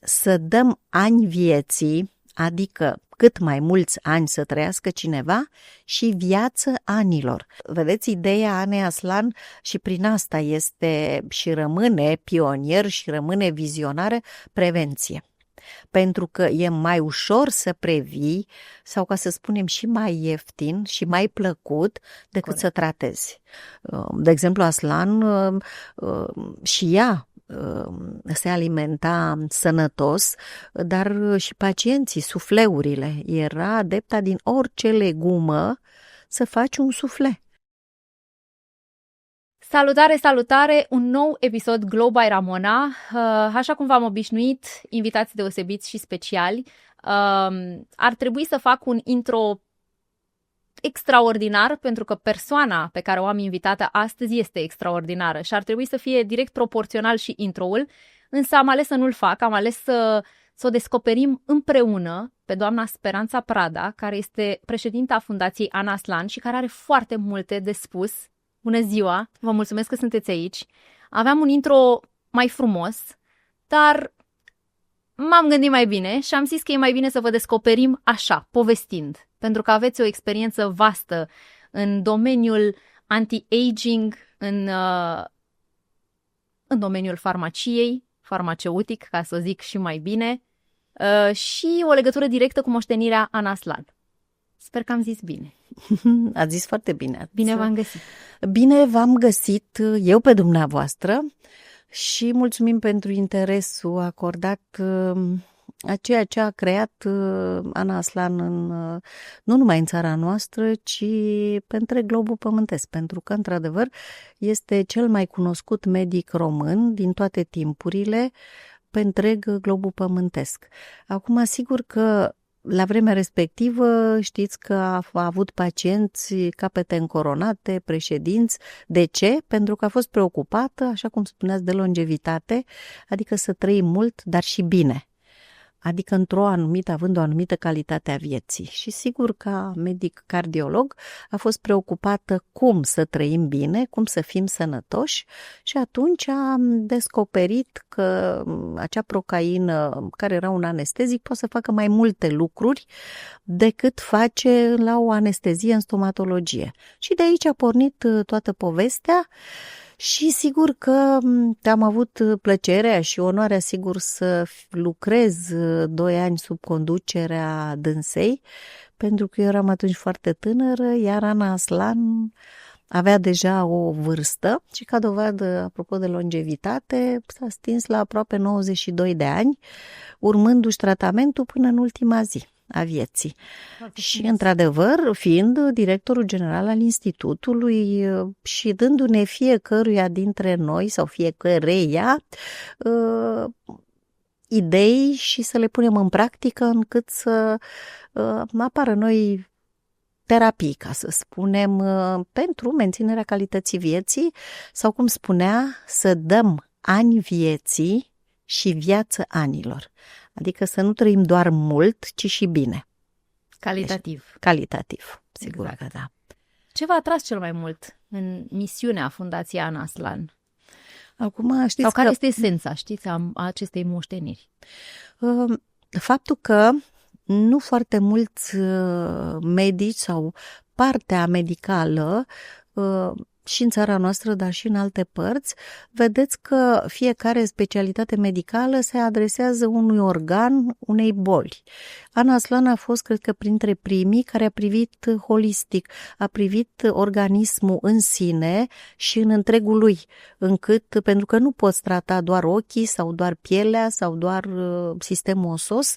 să dăm ani vieții, adică cât mai mulți ani să trăiască cineva, și viață anilor. Vedeți, ideea Anei Aslan și prin asta este și rămâne pionier și rămâne vizionară: prevenție. Pentru că e mai ușor să previi sau, ca să spunem, și mai ieftin și mai plăcut decât să tratezi. De exemplu, Aslan și ea se alimenta sănătos, dar și pacienții, sufleurile. Era adepta din orice legumă să faci un sufle. Salutare, salutare! Un nou episod Glow by Ramona. Așa cum v-am obișnuit, invitați deosebiți și speciali. Ar trebui să fac un intro extraordinar, pentru că persoana pe care o am invitată astăzi este extraordinară și ar trebui să fie direct proporțional și intro-ul, însă am ales să nu-l fac, am ales să o descoperim împreună pe doamna Speranța Prada, care este președinta Fundației Ana Aslan și care are foarte multe de spus. Bună ziua! Vă mulțumesc că sunteți aici. Aveam un intro mai frumos, dar m-am gândit mai bine și am zis că e mai bine să vă descoperim așa, povestind, pentru că aveți o experiență vastă în domeniul anti-aging, în domeniul farmaciei, farmaceutic, ca să o zic și mai bine, și o legătură directă cu moștenirea Ana Aslan. Sper că am zis bine. Ați zis foarte bine. Bine v-am găsit. Bine v-am găsit eu pe dumneavoastră și mulțumim pentru interesul acordat a ceea ce a creat Ana Aslan nu numai în țara noastră, ci pe întreg globul pământesc, pentru că, într-adevăr, este cel mai cunoscut medic român din toate timpurile pe întreg globul pământesc. Acum, asigur că la vremea respectivă știți că a avut pacienți capete încoronate, președinți. De ce? Pentru că a fost preocupată, așa cum spuneați, de longevitate, adică să trăim mult, dar și bine. Adică având o anumită calitate a vieții. Și sigur, ca medic cardiolog, a fost preocupată cum să trăim bine, cum să fim sănătoși, și atunci am descoperit că acea procaină, care era un anestezic, poate să facă mai multe lucruri decât face la o anestezie în stomatologie. Și de aici a pornit toată povestea. Și sigur că am avut plăcerea și onoarea, sigur, să lucrez 2 ani sub conducerea dânsei, pentru că eu eram atunci foarte tânără, iar Ana Aslan avea deja o vârstă și, ca dovadă, apropo de longevitate, s-a stins la aproape 92 de ani, urmându-și tratamentul până în ultima zi a vieții. Și, într-adevăr, fiind directorul general al institutului și dându-ne fiecăruia dintre noi sau fiecăreia idei și să le punem în practică, încât să apară noi terapii, ca să spunem, pentru menținerea calității vieții sau, cum spunea, să dăm ani vieții și viață anilor. Adică să nu trăim doar mult, ci și bine. Calitativ. Deci, calitativ, sigur exact. că da. Ce v-a atras cel mai mult în misiunea Fundației Ana Aslan? Acum, știți, sau care este esența, știți, a acestei moșteniri? Faptul că nu foarte mulți medici sau partea medicală și în țara noastră, dar și în alte părți, vedeți că fiecare specialitate medicală se adresează unui organ, unei boli. Ana Aslan a fost, cred că, printre primii care a privit holistic, a privit organismul în sine și în întregul lui, încât, pentru că nu poți trata doar ochii sau doar pielea sau doar sistemul osos,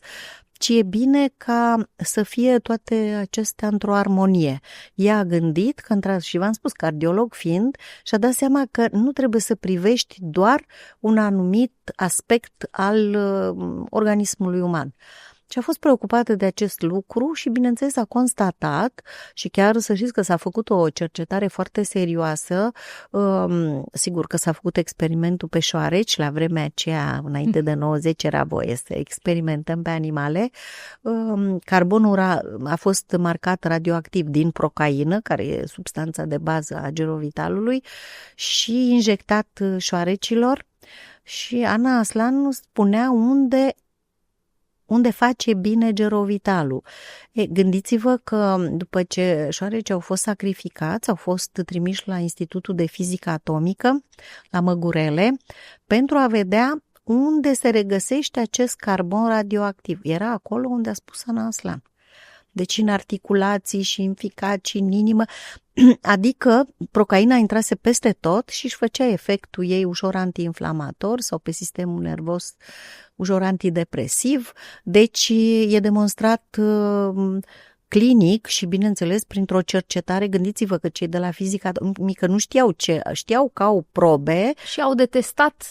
ci e bine ca să fie toate acestea într-o armonie. Ea a gândit, că, și v-am spus, cardiolog fiind, și-a dat seama că nu trebuie să privești doar un anumit aspect al organismului uman. Și a fost preocupată de acest lucru și, bineînțeles, a constatat, și chiar să știți că s-a făcut o cercetare foarte serioasă, sigur că s-a făcut experimentul pe șoareci, la vremea aceea, înainte de 90, era voie să experimentăm pe animale. Carbonul a fost marcat radioactiv din procaină, care e substanța de bază a gerovitalului, și injectat șoarecilor. Și Ana Aslan spunea unde unde face bine gerovitalul. Gândiți-vă că după ce șoarecii au fost sacrificați, au fost trimiși la Institutul de Fizică Atomică, la Măgurele, pentru a vedea unde se regăsește acest carbon radioactiv. Era acolo unde a spus Ana Aslan. Deci în articulații și în ficat și în inimă, adică procaina intrase peste tot și își făcea efectul ei ușor antiinflamator sau pe sistemul nervos ușor antidepresiv. Deci e demonstrat clinic și, bineînțeles, printr-o cercetare. Gândiți-vă că cei de la fizica atomică nu știau ce, știau că au probe. Și au detestat.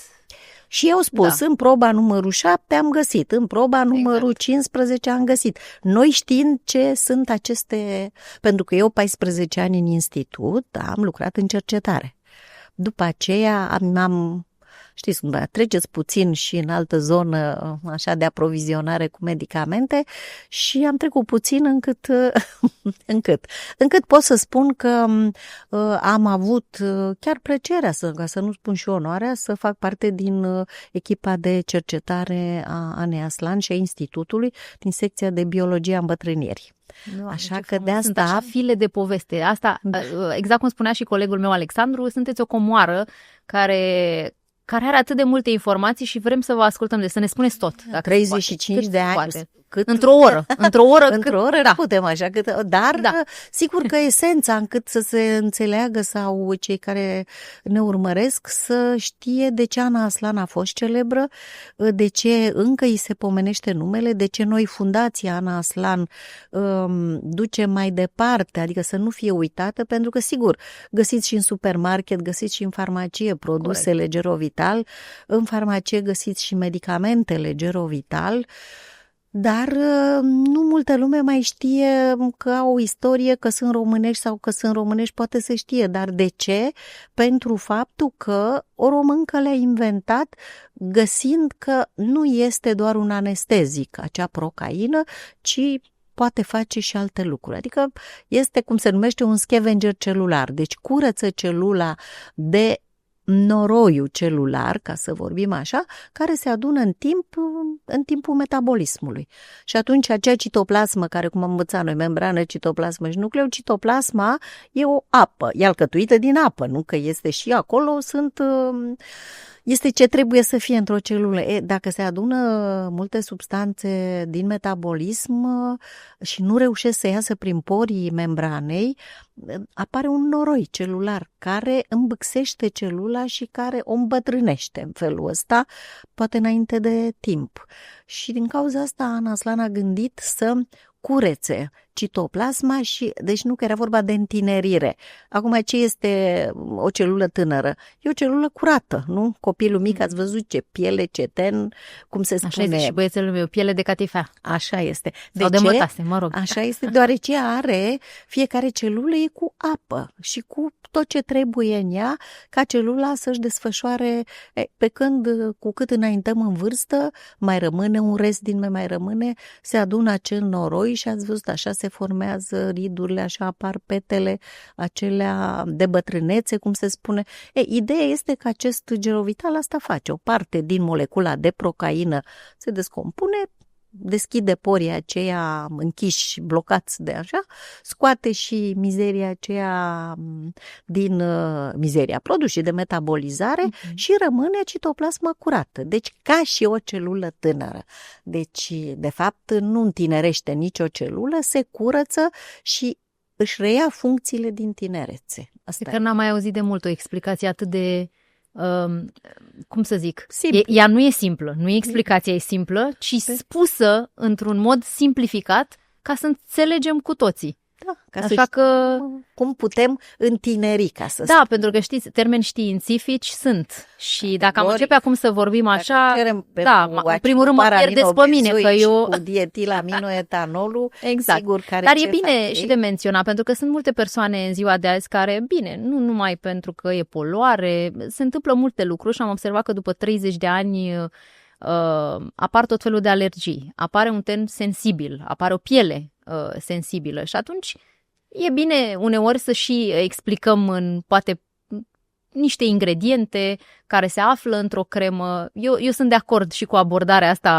Și au spus, în proba numărul 7 am găsit, în proba numărul 15 am găsit. Noi știind ce sunt aceste, pentru că eu 14 ani în institut am lucrat în cercetare. După aceea știți cum, treceți puțin și în altă zonă așa de aprovizionare cu medicamente și am trecut puțin încât pot să spun că am avut chiar plăcerea, ca să nu spun și onoarea, să fac parte din echipa de cercetare a Anei Aslan și a Institutului din secția de biologie a îmbătrânirii. Așa că de asta... Sunt așa file de poveste. Asta, exact cum spunea și colegul meu Alexandru, sunteți o comoară care are atât de multe informații și vrem să vă ascultăm, să ne spuneți tot. 35 de ani. Într-o oră. Într-o oră da. Putem așa, dar sigur că esența încât să se înțeleagă sau cei care ne urmăresc să știe de ce Ana Aslan a fost celebră, de ce încă îi se pomenește numele, de ce noi Fundația Ana Aslan duce mai departe, adică să nu fie uitată, pentru că sigur găsiți și în supermarket, găsiți și în farmacie produsele Gerovital, în farmacie găsiți și medicamentele Gerovital. Dar nu multă lume mai știe că au o istorie, că sunt românești sau că sunt românești, poate să știe. Dar de ce? Pentru faptul că o româncă le-a inventat găsind că nu este doar un anestezic, acea procaină, ci poate face și alte lucruri. Adică este, cum se numește, un scavenger celular. Deci curăță celula de noroiul celular, ca să vorbim așa, care se adună în timpul metabolismului. Și atunci acea citoplasmă, care, cum am învățat noi, membrană, citoplasmă și nucleu, citoplasma e o apă, e alcătuită din apă, nu că este și acolo, este ce trebuie să fie într-o celulă. Dacă se adună multe substanțe din metabolism și nu reușesc să iasă prin porii membranei, apare un noroi celular care îmbâxește celula și care o îmbătrânește în felul ăsta, poate înainte de timp. Și din cauza asta Ana Aslan a gândit să curețe citoplasma și, deci nu că era vorba de întinerire. Acum, ce este o celulă tânără? E o celulă curată, nu? Copilul mic, ați văzut ce piele, ce ten, cum se spune. Așa este și băiețelul meu, piele de catifea. Așa este. Sau de mătase, mă rog. Așa este, deoarece fiecare celulă e cu apă și cu tot ce trebuie în ea ca celula să-și desfășoare, pe când cu cât înaintăm în vârstă, mai rămâne un rest mai rămâne, se adună acel noroi și ați văzut, așa se formează ridurile, așa apar petele acelea de bătrânețe, cum se spune. Ideea este că acest Gerovital asta face. O parte din molecula de procaină se descompune, deschide porii aceia închiși, blocați de așa, scoate și mizeria aceea din mizeria produsului de metabolizare și rămâne citoplasma curată. Deci ca și o celulă tânără. Deci, de fapt, nu întinerește nicio celulă, se curăță și își reia funcțiile din tinerețe. Asta că n-am mai auzit de mult o explicație atât de cum să zic, simplu. Ea nu e simplă, nu e explicația e simplă, ci spusă într-un mod simplificat ca să înțelegem cu toții. Da, așa că cum putem întineri, ca să spun. Pentru că știți, termeni științifici sunt și dacă am începe acum să vorbim așa, în primul rând mă pierdeți pe mine că eu cu dietilaminoetanolul, exact. Sigur, care dar e bine și de menționat, pentru că sunt multe persoane în ziua de azi care, bine, nu numai pentru că e poluare, se întâmplă multe lucruri și am observat că după 30 de ani apar tot felul de alergii, apare un ten sensibil, apare o piele sensibilă și atunci e bine uneori să și explicăm în poate niște ingrediente care se află într-o cremă. Eu sunt de acord și cu abordarea asta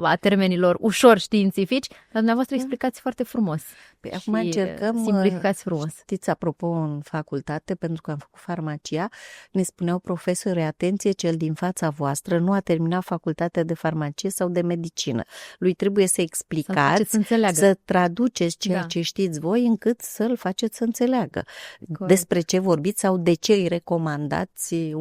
a termenilor ușor științifici, dar dumneavoastră explicați foarte frumos. Păi acum încercăm, simplificați frumos. Știți, apropo, în facultate, pentru că am făcut farmacia, ne spuneau profesorii, atenție, cel din fața voastră nu a terminat facultatea de farmacie sau de medicină. Lui trebuie să explicați, să traduceți ceea ce știți voi, încât să-l faceți să înțeleagă. Corect. Despre ce vorbiți sau de ce îi recomandați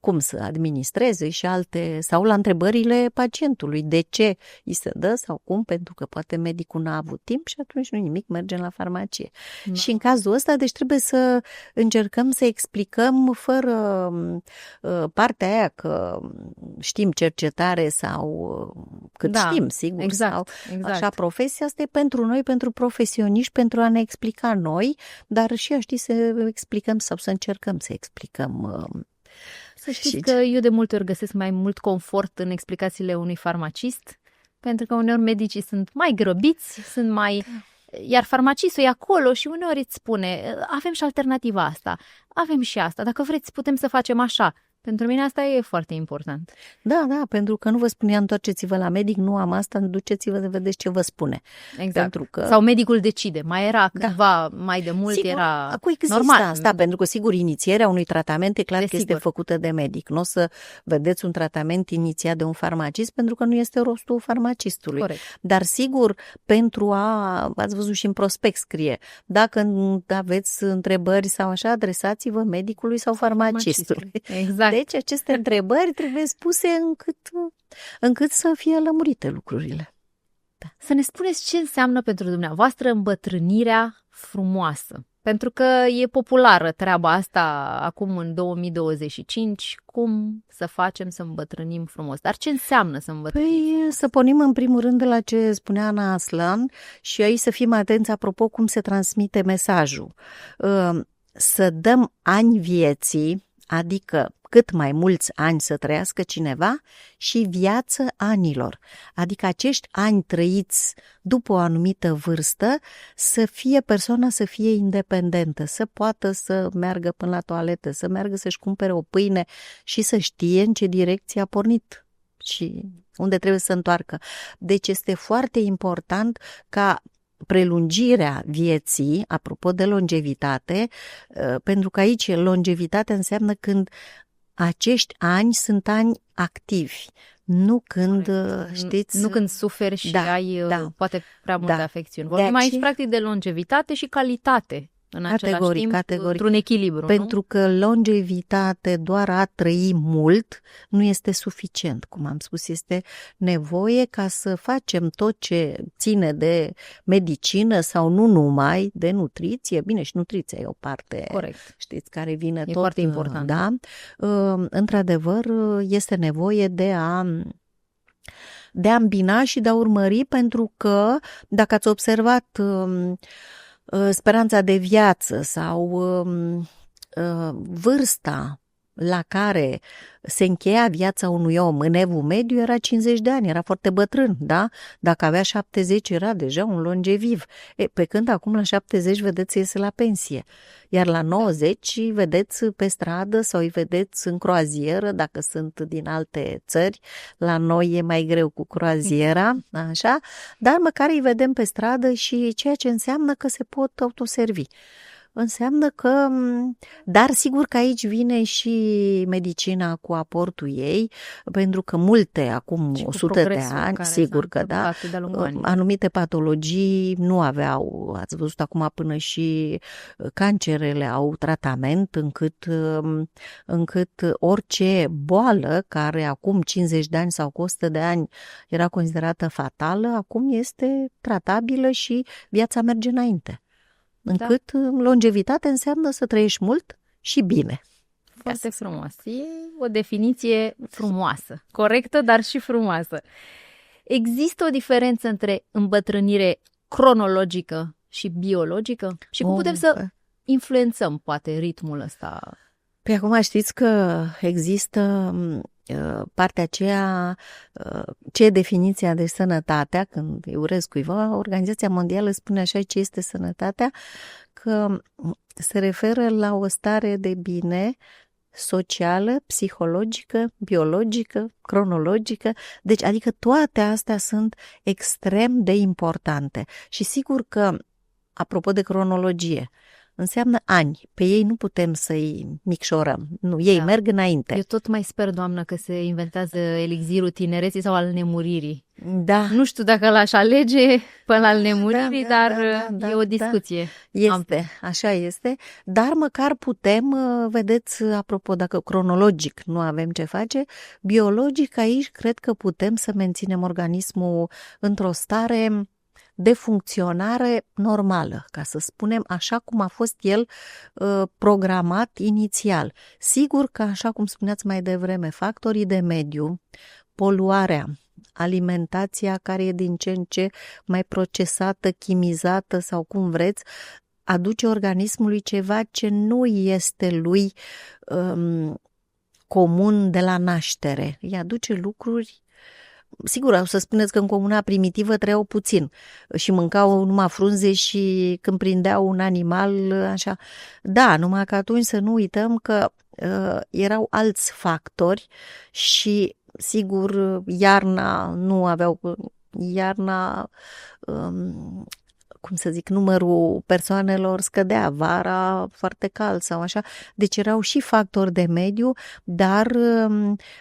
cum să administreze și alte, sau la întrebările pacientului, de ce îi se dă sau cum, pentru că poate medicul n-a avut timp și atunci nu nimic, mergem la farmacie. Da. Și în cazul ăsta, deci trebuie să încercăm să explicăm fără partea aia că știm cercetare sau cât știm, sigur. Exact. Așa, profesia asta e pentru noi, pentru profesioniști, pentru a ne explica noi, dar și a ști să explicăm sau să încercăm să explicăm. Să știți că eu de multe ori găsesc mai mult confort în explicațiile unui farmacist, pentru că uneori medicii sunt mai grăbiți, sunt mai... Iar farmacistul e acolo și uneori îți spune, avem și alternativa asta, avem și asta, dacă vreți putem să facem așa. Pentru mine asta e foarte important. Da, pentru că nu vă spunea întoarceți-vă la medic, nu am asta, duceți-vă să vedeți ce vă spune. Exact. Pentru că... Sau medicul decide. Mai era cândva, mai de mult sigur, era normal. Asta, pentru că sigur inițierea unui tratament e clar că este făcută de medic. Nu o să vedeți un tratament inițiat de un farmacist pentru că nu este rostul farmacistului. Corect. Dar sigur, ați văzut și în prospect scrie, dacă aveți întrebări sau așa, adresați-vă medicului sau farmacistului. Exact. Deci aceste întrebări trebuie spuse încât să fie lămurite lucrurile. Da. Să ne spuneți ce înseamnă pentru dumneavoastră îmbătrânirea frumoasă. Pentru că e populară treaba asta acum în 2025, cum să facem să îmbătrânim frumos. Dar ce înseamnă să îmbătrânim? Păi să pornim în primul rând de la ce spunea Ana Aslan și aici să fim atenți apropo cum se transmite mesajul. Să dăm ani vieții, adică cât mai mulți ani să trăiască cineva și viață anilor. Adică acești ani trăiți după o anumită vârstă persoana să fie independentă, să poată să meargă până la toaletă, să meargă să-și cumpere o pâine și să știe în ce direcție a pornit și unde trebuie să întoarcă. Deci este foarte important ca prelungirea vieții, apropo de longevitate, pentru că aici longevitatea înseamnă când acești ani sunt ani activi, nu când, știți... Nu când suferi și ai poate prea multe afecțiuni. Vorbim aici practic de longevitate și calitate. În același timp, într-un echilibru. Pentru că longevitate, doar a trăi mult, nu este suficient. Cum am spus, este nevoie ca să facem tot ce ține de medicină sau nu numai, de nutriție. Bine, și nutriția e o parte, corect, știți, care vine tot foarte important. Da? Într-adevăr, este nevoie de a îmbina și de a urmări, pentru că, dacă ați observat speranța de viață sau vârsta la care se încheia viața unui om în Evul Mediu era 50 de ani, era foarte bătrân, da? Dacă avea 70 era deja un longeviv. Pe când acum la 70 vedeți iese la pensie, iar la 90 vedeți pe stradă sau îi vedeți în croazieră, dacă sunt din alte țări, la noi e mai greu cu croaziera, așa, dar măcar îi vedem pe stradă și ceea ce înseamnă că se pot autoservi. Înseamnă că, dar sigur că aici vine și medicina cu aportul ei, pentru că multe, acum 100 de ani, sigur că da, anumite patologii nu aveau, ați văzut acum până și cancerele au tratament, încât orice boală care acum 50 de ani sau cu 100 de ani era considerată fatală, acum este tratabilă și viața merge înainte. Încât longevitate înseamnă să trăiești mult și bine. Foarte frumos. E o definiție frumoasă, corectă, dar și frumoasă. Există o diferență între îmbătrânire cronologică și biologică? Și cum putem să influențăm, poate, ritmul ăsta? Păi acum știți că există partea aceea, ce e definiția de sănătatea, când îi urez cuiva, Organizația Mondială spune așa ce este sănătatea, că se referă la o stare de bine socială, psihologică, biologică, cronologică, deci adică toate astea sunt extrem de importante. Și sigur că, apropo de cronologie, înseamnă ani. Pe ei nu putem să-i micșorăm. Nu, ei merg înainte. Eu tot mai sper, Doamnă, că se inventează elixirul tinereții sau al nemuririi. Da. Nu știu dacă l-aș alege până al nemuririi, dar e o discuție. Este, așa este. Dar măcar putem, vedeți, apropo, dacă cronologic nu avem ce face, biologic aici cred că putem să menținem organismul într-o stare de funcționare normală, ca să spunem, așa cum a fost el programat inițial. Sigur că, așa cum spuneați mai devreme, factorii de mediu, poluarea, alimentația care e din ce în ce mai procesată, chimizată sau cum vreți, aduce organismului ceva ce nu este lui comun de la naștere. Îi aduce lucruri. Sigur, o să spuneți că în comuna primitivă trăiau puțin și mâncau numai frunze și când prindeau un animal, așa. Da, numai că atunci să nu uităm că erau alți factori și, sigur, iarna nu aveau... cum să zic, numărul persoanelor scădea, vara foarte cald sau așa, deci erau și factori de mediu, dar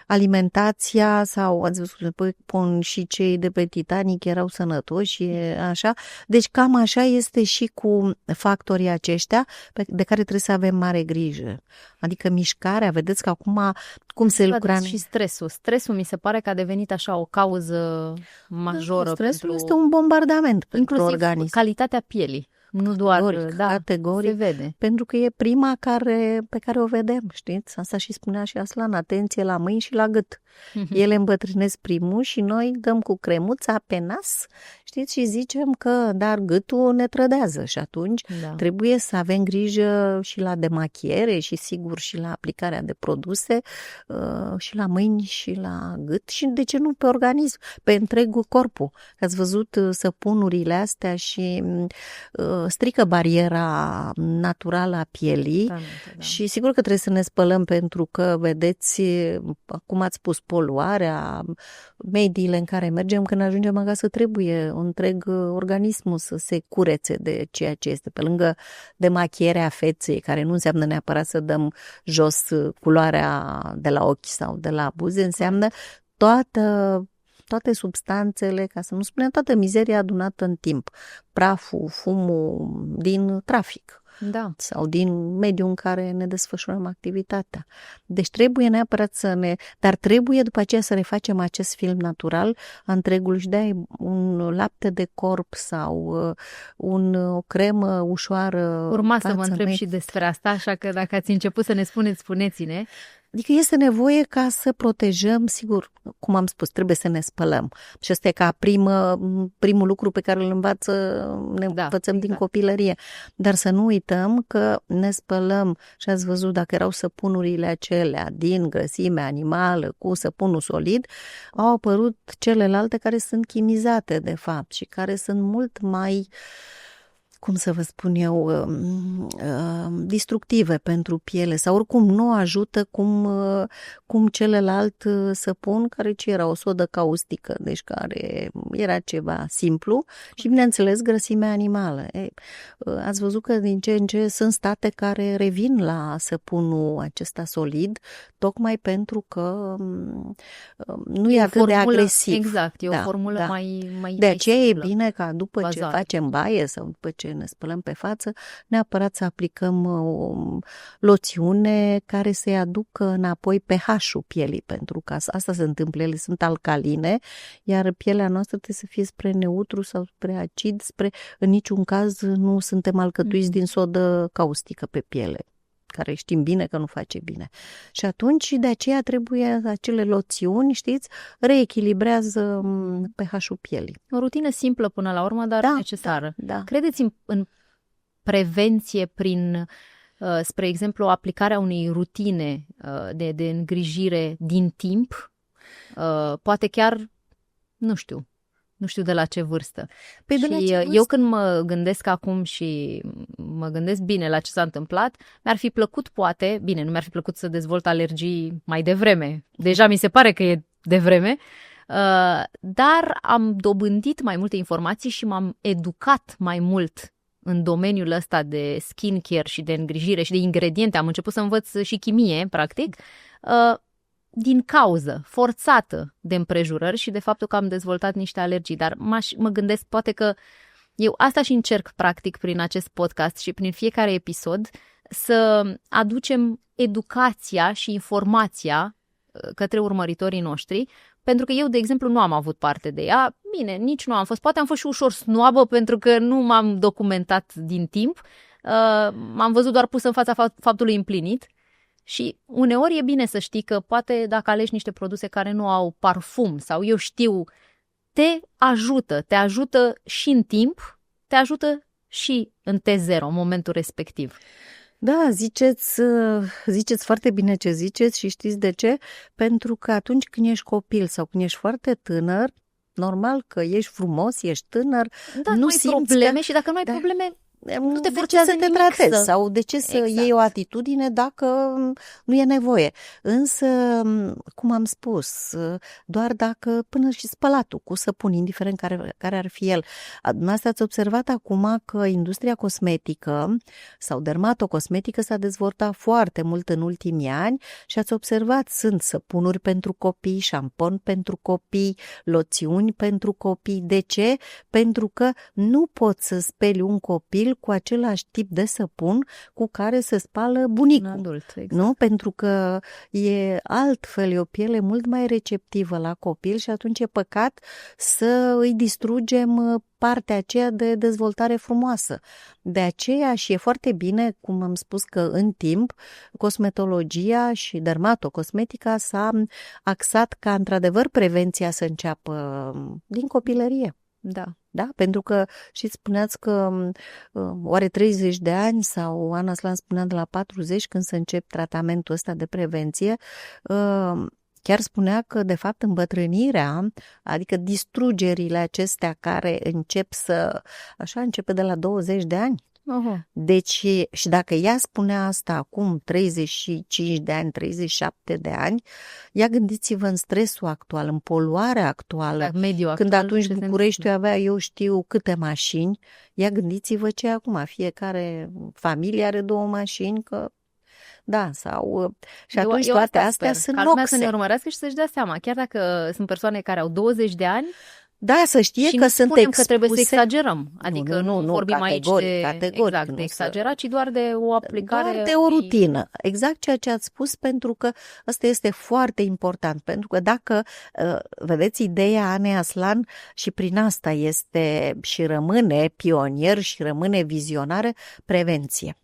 alimentația sau, ați văzut, pun și cei de pe Titanic erau sănătoși și așa, deci cam așa este și cu factorii aceștia de care trebuie să avem mare grijă. Adică mișcarea, vedeți că acum cum se lucra... Și stresul. Stresul mi se pare că a devenit așa o cauză majoră. Stresul este un bombardament pentru organism. Calitatea pielii. Nu doar, categoric, se vede. Pentru că e prima pe care o vedem, știți? Asta și spunea și Aslan, atenție la mâini și la gât. Ele îmbătrânesc primul și noi dăm cu cremuța pe nas, știți, și zicem că, dar gâtul ne trădează și atunci trebuie să avem grijă și la demachiere și sigur și la aplicarea de produse și la mâini și la gât și de ce nu pe organism, pe întregul corpul. Ați văzut săpunurile astea și strică bariera naturală a pielii și sigur că trebuie să ne spălăm pentru că, vedeți, cum ați spus, poluarea, mediile în care mergem, când ajungem acasă trebuie întreg organismul să se curețe de ceea ce este. Pe lângă demachierea feței, care nu înseamnă neapărat să dăm jos culoarea de la ochi sau de la buze, înseamnă toate substanțele, ca să nu spunem toată mizeria adunată în timp, praful, fumul din trafic. Sau din mediul în care ne desfășurăm activitatea. Deci trebuie neapărat dar trebuie după aceea să refacem acest film natural a întregului și de-aia un lapte de corp sau o cremă ușoară. Urma să vă întreb și despre asta, așa că dacă ați început să ne spuneți, spuneți-ne. Adică este nevoie ca să protejăm, sigur, cum am spus, trebuie să ne spălăm. Și ăsta e ca primul lucru pe care îl învățăm din copilărie. Dar să nu uităm că ne spălăm și ați văzut dacă erau săpunurile acelea din grăsime animală cu săpunul solid, au apărut celelalte care sunt chimizate de fapt și care sunt mult mai... cum să vă spun eu, destructive pentru piele sau oricum nu ajută cum celălalt săpun care era o sodă caustică, deci care era ceva simplu și bineînțeles grăsimea animală. Ați văzut că din ce în ce sunt state care revin la săpunul acesta solid tocmai pentru că nu e atât de agresiv. Exact, e o formulă mai de aceea simplă. E bine ca după ce facem baie sau după ce ne spălăm pe față, neapărat să aplicăm o loțiune care să-i aducă înapoi pH-ul pielii, pentru că asta se întâmplă, ele sunt alcaline, iar pielea noastră trebuie să fie spre neutru sau spre acid, în niciun caz nu suntem alcătuiți din sodă caustică pe piele, care știm bine că nu face bine. Și atunci, de aceea trebuie acele loțiuni, știți, reechilibrează pH-ul pielii. O rutină simplă până la urmă, dar necesară. Da. Credeți în prevenție prin, spre exemplu, aplicarea unei rutine de îngrijire din timp? Poate chiar, nu știu, Nu știu de la ce vârstă. Păi de Și la ce vârstă? eu când mă gândesc acum și mă gândesc bine la ce s-a întâmplat, mi-ar fi plăcut poate, bine, nu mi-ar fi plăcut să dezvolt alergii mai devreme. Deja mi se pare că e devreme, dar am dobândit mai multe informații și m-am educat mai mult în domeniul ăsta de skincare și de îngrijire și de ingrediente. Am început să învăț și chimie, practic, din cauză, forțată de împrejurări și de faptul că am dezvoltat niște alergii. Dar mă gândesc poate că eu asta și încerc practic prin acest podcast și prin fiecare episod să aducem educația și informația către urmăritorii noștri, pentru că eu, de exemplu, nu am avut parte de ea. Bine, nici nu am fost. Poate am fost și ușor snoabă pentru că nu m-am documentat din timp. M-am văzut doar pus în fața faptului împlinit. Și uneori e bine să știi că poate dacă alegi niște produse care nu au parfum sau eu știu, te ajută și în timp, te ajută și în T0, în momentul respectiv. Da, ziceți foarte bine ce ziceți și știți de ce? Pentru că atunci când ești copil sau când ești foarte tânăr, normal că ești frumos, ești tânăr, da, nu ai simți probleme că... și dacă nu ai probleme, nu te de forțează ce să te nimic tratezi sau de ce să iei o atitudine dacă nu e nevoie. Însă, cum am spus, doar dacă până și spălatul cu săpun, indiferent care ar fi el. Dumneavoastră ați observat acum că industria cosmetică sau dermatocosmetică s-a dezvoltat foarte mult în ultimii ani și ați observat, sunt săpunuri pentru copii, șampon pentru copii, loțiuni pentru copii. De ce? Pentru că nu poți să speli un copil cu același tip de săpun cu care se spală bunicul. Un adult, exact. Nu? Pentru că e altfel, e o piele mult mai receptivă la copil și atunci e păcat să îi distrugem partea aceea de dezvoltare frumoasă. De aceea și e foarte bine, cum am spus că în timp, cosmetologia și dermatocosmetica s-a axat ca într-adevăr prevenția să înceapă din copilărie. Da. Da? Pentru că, știți, spuneați că oare 30 de ani sau Ana Slan spunea de la 40 când să încep tratamentul ăsta de prevenție, chiar spunea că de fapt îmbătrânirea, adică distrugerile acestea care încep începe de la 20 de ani. Deci, și dacă ea spunea asta acum 35 de ani, 37 de ani, ia gândiți-vă în stresul actual, în poluarea actuală, când atunci Bucureștiul avea, eu știu, câte mașini, ia gândiți-vă ce acum, fiecare familie are 2 mașini, că da, sau... Și atunci toate astea sunt noxe. Ca lumea să ne urmărească și să-și dea seama, chiar dacă sunt persoane care au 20 de ani, da, să știe și că sunt expuse. că trebuie să exagerăm. Adică nu vorbim categoric, aici de exagerat, ci doar de o aplicare. Doar de o rutină. Exact ceea ce ați spus, pentru că ăsta este foarte important. Pentru că dacă, vedeți, ideea Anei Aslan și prin asta este și rămâne pionier și rămâne vizionară, prevenție.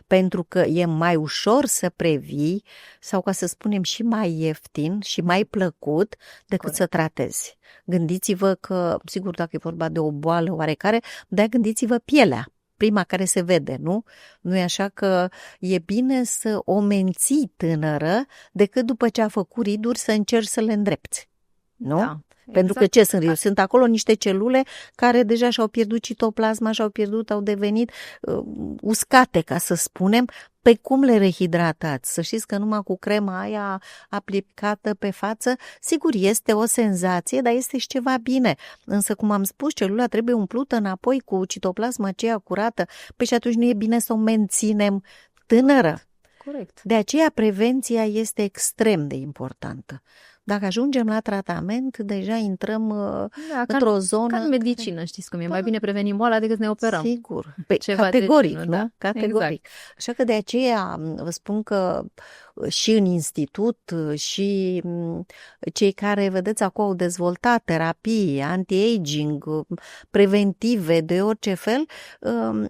Pentru că e mai ușor să previi sau, ca să spunem, și mai ieftin și mai plăcut decât să tratezi. Gândiți-vă că, sigur, dacă e vorba de o boală oarecare, dar gândiți-vă pielea, prima care se vede, nu? Nu e așa că e bine să o menții tânără decât după ce a făcut riduri să încerci să le îndrepți, nu? Da. Pentru că ce sunt riduri? Sunt acolo niște celule care deja și-au pierdut citoplasma, au devenit uscate, ca să spunem. Pe cum le rehidratați? Să știți că numai cu crema aia aplicată pe față, sigur, este o senzație, dar este și ceva bine. Însă, cum am spus, celula trebuie umplută înapoi cu citoplasma aceea curată. Păi și atunci nu e bine să o menținem tânără. Corect. De aceea prevenția este extrem de importantă. Dacă ajungem la tratament, deja intrăm într-o zonă... Ca în medicină, știți cum e, mai bine prevenim boala decât să ne operăm. Sigur, categoric, nu? Da? Categoric. Exact. Așa că de aceea vă spun că și în institut și cei care, vedeți, acum au dezvoltat terapii, anti-aging, preventive de orice fel,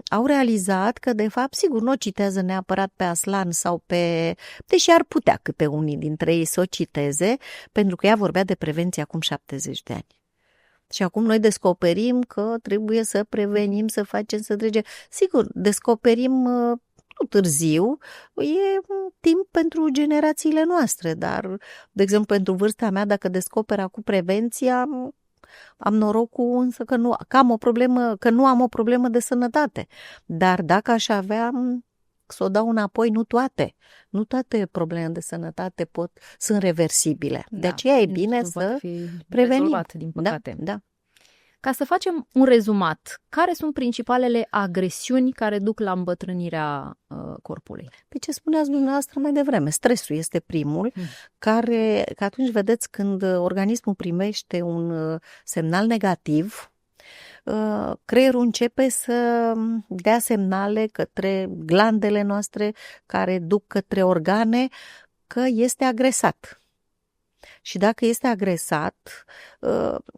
au realizat că, de fapt, sigur, nu o citează neapărat pe Aslan sau deși ar putea câte unii dintre ei să o citeze, pentru că ea vorbea de prevenție acum 70 de ani. Și acum noi descoperim că trebuie să prevenim, să facem, să trecem. Sigur, descoperim nu târziu, e timp pentru generațiile noastre, dar, de exemplu, pentru vârsta mea, dacă descoper acum prevenția, Am norocul însă că am o problemă, că nu am o problemă de sănătate. Dar dacă aș avea, să o dau înapoi, nu toate problemele de sănătate sunt reversibile. De aceea e bine să prevenim. Rezolvat, din păcate. Da. Ca să facem un rezumat, care sunt principalele agresiuni care duc la îmbătrânirea corpului? Pe ce spuneați dumneavoastră mai devreme, stresul este primul, că atunci vedeți când organismul primește un semnal negativ, creierul începe să dea semnale către glandele noastre care duc către organe că este agresat. Și dacă este agresat,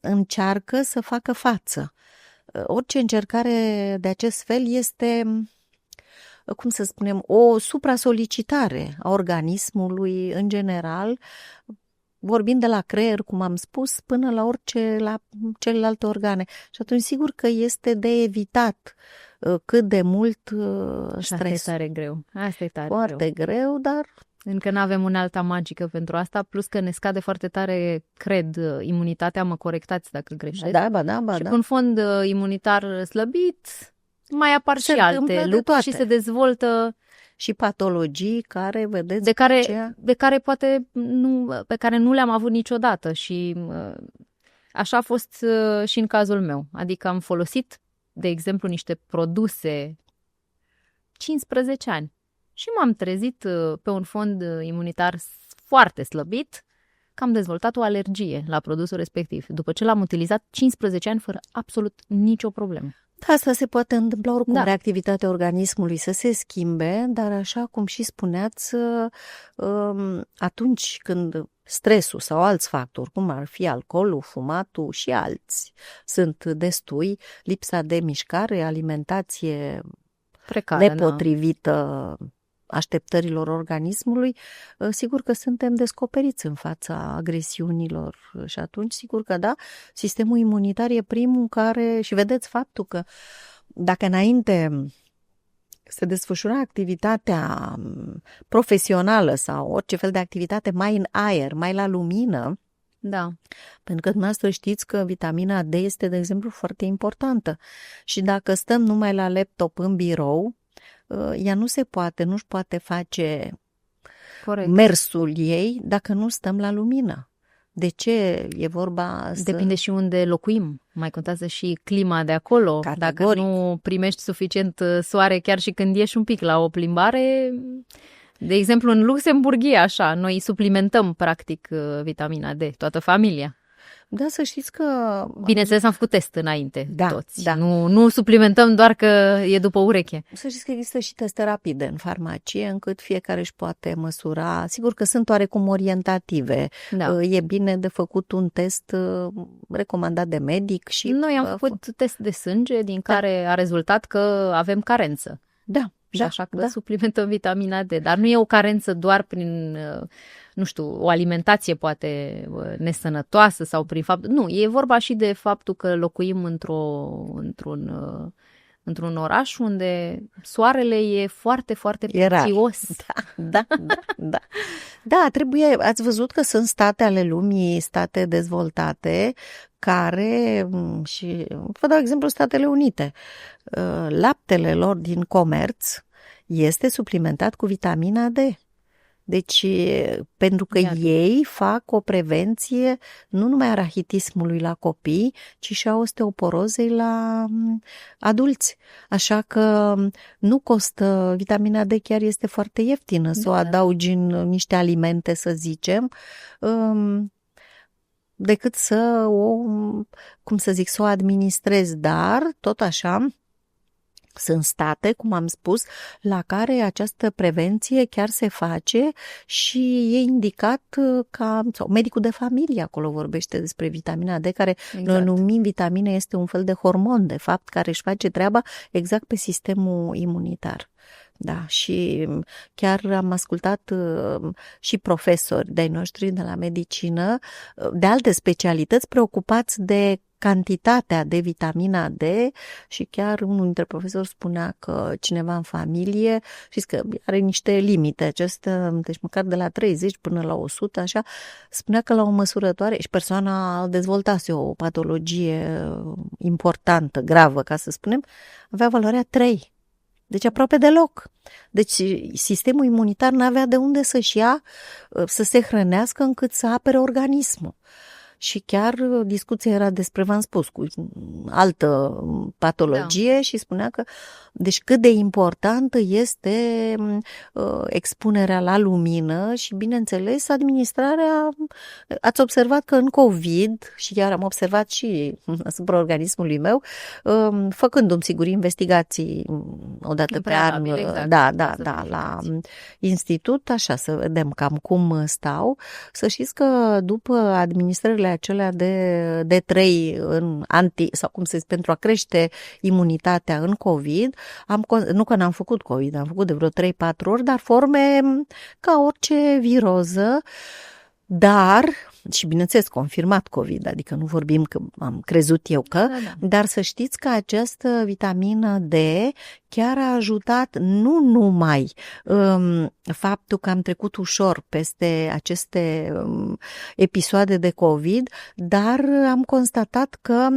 încearcă să facă față. Orice încercare de acest fel este, cum să spunem, o supra-solicitare a organismului în general, vorbind de la creier, cum am spus, până la celelalte organe. Și atunci sigur că este de evitat cât de mult stres. Asta e tare greu. Asta e tare foarte greu, dar... Încă nu avem unealta magică pentru asta, plus că ne scade foarte tare, cred, imunitatea, mă corectați dacă greșesc. Da. Și cu un fond imunitar slăbit, mai apar și alte lucruri și se dezvoltă și patologii care, vedeți, pe care nu le-am avut niciodată și așa a fost și în cazul meu. Adică am folosit, de exemplu, niște produse 15 ani. Și m-am trezit pe un fond imunitar foarte slăbit că am dezvoltat o alergie la produsul respectiv, după ce l-am utilizat 15 ani fără absolut nicio problemă. Da, asta se poate întâmpla oricum, reactivitatea organismului să se schimbe, dar așa cum și spuneați, atunci când stresul sau alți factori, cum ar fi alcoolul, fumatul și alți, sunt destui, lipsa de mișcare, alimentație precară, nepotrivită așteptărilor organismului, sigur că suntem descoperiți în fața agresiunilor și atunci, sigur că da, sistemul imunitar e primul care, și vedeți faptul că dacă înainte se desfășura activitatea profesională sau orice fel de activitate mai în aer, mai la lumină, da. Pentru că dumneavoastră știți că vitamina D este, de exemplu, foarte importantă și dacă stăm numai la laptop în birou, ea nu-și poate face mersul ei dacă nu stăm la lumină. De ce e vorba? Depinde și unde locuim. Mai contează și clima de acolo. Categoric. Dacă nu primești suficient soare chiar și când ieși un pic la o plimbare, de exemplu în Luxemburg e așa, noi suplimentăm practic vitamina D, toată familia. Da, să știți că... Bineînțeles, am făcut test înainte, toți. Da. Nu suplimentăm doar că e după ureche. Să știți că există și teste rapide în farmacie, încât fiecare își poate măsura. Sigur că sunt oarecum orientative. Da. E bine de făcut un test recomandat de medic. Și noi am făcut test de sânge, din care a rezultat că avem carență. Da. Și așa că suplimentăm vitamina D. Dar nu e o carență doar prin, nu știu, o alimentație poate nesănătoasă sau prin fapt... Nu, e vorba și de faptul că locuim într-un oraș unde soarele e foarte, foarte prețios. Da. Da, ați văzut că sunt state ale lumii, state dezvoltate, care, și vă dau exemplu Statele Unite, laptele lor din comerț este suplimentat cu vitamina D. Deci, pentru că ei fac o prevenție nu numai a rahitismului la copii, ci și a osteoporozei la adulți. Așa că nu costă, vitamina D chiar este foarte ieftină să o adaugi în niște alimente, să zicem, decât să o administrezi, dar tot așa sunt state, cum am spus, la care această prevenție chiar se face și e indicat sau medicul de familie acolo vorbește despre vitamina D, care noi numim vitamine, este un fel de hormon, de fapt, care își face treaba exact pe sistemul imunitar. Da, și chiar am ascultat și profesori de-ai noștri de la medicină, de alte specialități, preocupați de cantitatea de vitamina D și chiar unul dintre profesori spunea că cineva în familie, știți că are niște limite acestea, deci măcar de la 30 până la 100, așa, spunea că la o măsurătoare și persoana dezvoltase o patologie importantă, gravă, ca să spunem, avea valoarea 3. Deci aproape deloc. Deci sistemul imunitar n-avea de unde să-și ia, să se hrănească încât să apere organismul. Și chiar discuția era despre, v-am spus, cu altă patologie și spunea că, deci cât de importantă este expunerea la lumină și, bineînțeles, administrarea. Ați observat că în COVID, și chiar am observat și asupra organismului meu, făcându-mi, sigur, investigații odată pe an, exact, da, la institut, așa, să vedem cam cum stau. Să știți că după administrările acelea de 3 în sau cum se zice, pentru a crește imunitatea în COVID, nu că n-am făcut COVID, am făcut de vreo 3-4 ori, dar forme ca orice viroză, dar, și bineînțeles, confirmat COVID, adică nu vorbim că am crezut eu că, dar să știți că această vitamină D chiar a ajutat nu numai faptul că am trecut ușor peste aceste episoade de COVID, dar am constatat că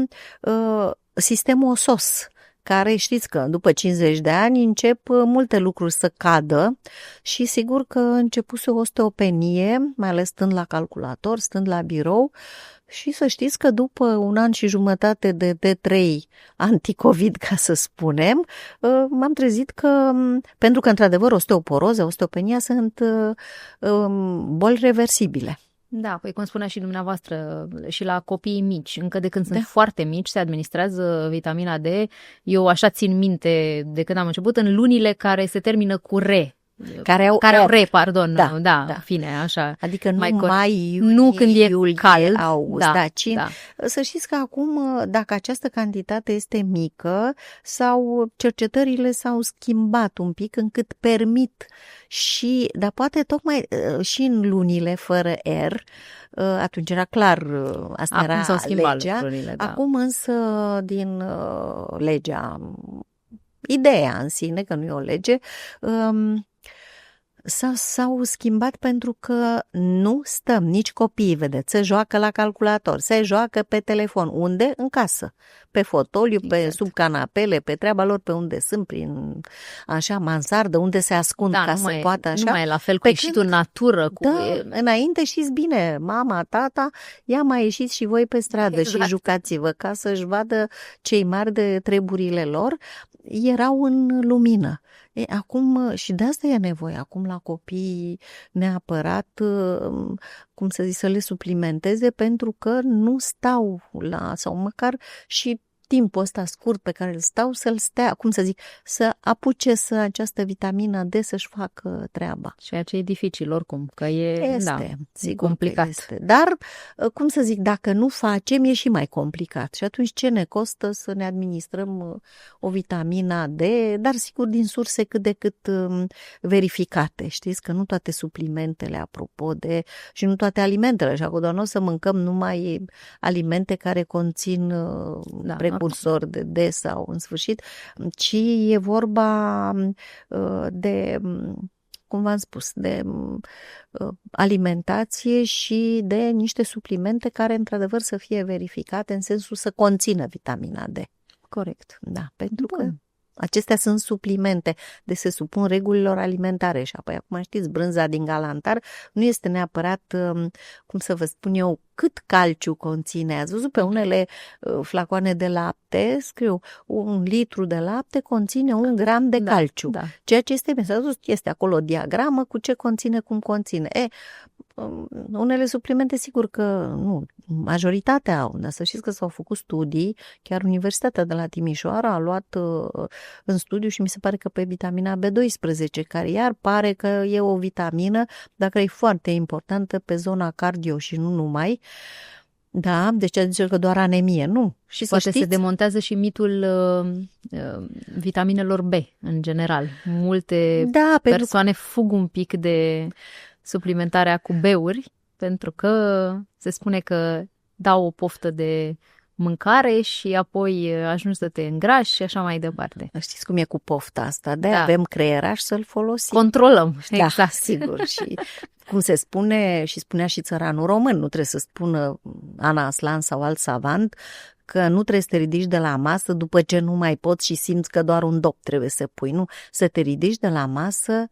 sistemul osos, care știți că după 50 de ani încep multe lucruri să cadă și sigur că începuse o osteopenie, mai ales stând la calculator, stând la birou, și să știți că după 1 an și jumătate de D3 anti-COVID, ca să spunem, m-am trezit că, pentru că într-adevăr osteoporoză, osteopenia sunt boli reversibile. Da, păi cum spunea și dumneavoastră, și la copiii mici, încă de când sunt foarte mici, se administrează vitamina D. Eu așa țin minte de când am început, în lunile care se termină cu re. Care au re, pardon, da, fine, așa. Adică nu nu când e cald, august, ci să știți că acum, dacă această cantitate este mică, cercetările s-au schimbat un pic încât permit dar poate tocmai și în lunile fără R, atunci era clar, asta acum era s-au schimbat legea. Lucrurile, da. Acum însă din legea, ideea în sine, că nu e o lege, s-au schimbat pentru că nu stăm, nici copiii, vedeți, se joacă la calculator, se joacă pe telefon. Unde? În casă, pe fotoliu, pe sub canapele, pe treaba lor, pe unde sunt, prin așa mansardă, unde se ascund ca să poată așa. Nu mai e la fel cu ieșitul în natură. Înainte știți bine, mama, tata, ia mai ieșiți și voi pe stradă și jucați-vă ca să-și vadă cei mari de treburile lor. Erau în lumină. Acum, și de asta e nevoie, acum la copii neapărat, cum să zic, să le suplimenteze, pentru că nu stau sau măcar și timpul ăsta scurt pe care îl stau, să-l stea, cum să zic, să apuce această vitamină D să-și facă treaba. Ceea ce e dificil oricum, că sigur complicat. Este. Dar, cum să zic, dacă nu facem, e și mai complicat. Și atunci ce ne costă să ne administrăm o vitamina D, dar sigur din surse cât de cât verificate. Știți că nu toate suplimentele, apropo de, și nu toate alimentele, așa că doar nu o să mâncăm numai alimente care conțin precursor de D sau în sfârșit, ci e vorba de, cum v-am spus, de alimentație și de niște suplimente care într-adevăr să fie verificate în sensul să conțină vitamina D. Corect. Da, pentru că acestea sunt suplimente, de se supun regulilor alimentare și apoi, acum știți, brânza din galantar nu este neapărat, cum să vă spun eu, cât calciu conține. Ați văzut pe unele flacoane de lapte, scriu, 1 litru de lapte conține 1 gram de calciu. Da. Ceea ce este mesajul, este acolo o diagramă cu ce conține, cum conține. Unele suplimente, sigur că nu, majoritatea au, dar să știți că s-au făcut studii, chiar Universitatea de la Timișoara a luat în studiu și mi se pare că pe vitamina B12, care iar pare că e o vitamină, dacă e foarte importantă pe zona cardio și nu numai. Da, deci zice că doar anemie, nu. Și poate se demontează și mitul vitaminelor B în general. Multe persoane fug un pic de suplimentarea cu B-uri pentru că se spune că dau o poftă de mâncare și apoi ajungi să te îngrași și așa mai departe. Știți cum e cu pofta asta? De-aia avem creieraș să-l folosim. Controlăm, Da, exact. sigur. Și cum se spune și spunea și țăranul român, nu trebuie să spună Ana Aslan sau alt savant, că nu trebuie să te ridici de la masă după ce nu mai poți și simți că doar un dop trebuie să pui. Nu, să te ridici de la masă,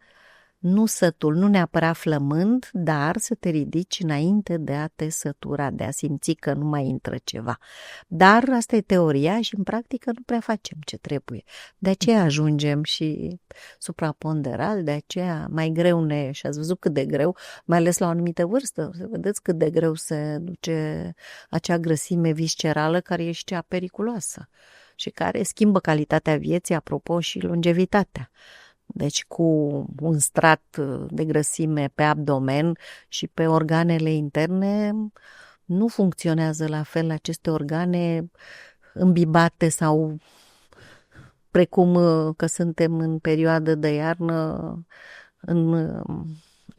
nu sătul, nu neapărat flămând, dar să te ridici înainte de a te sătura, de a simți că nu mai intră ceva. Dar asta e teoria și în practică nu prea facem ce trebuie. De aceea ajungem și supraponderal, de aceea mai greu și ați văzut cât de greu, mai ales la o anumită vârstă, să vedeți cât de greu se duce acea grăsime viscerală care e și cea periculoasă și care schimbă calitatea vieții, apropo, și longevitatea. Deci cu un strat de grăsime pe abdomen și pe organele interne nu funcționează la fel aceste organe îmbibate sau precum că suntem în perioadă de iarnă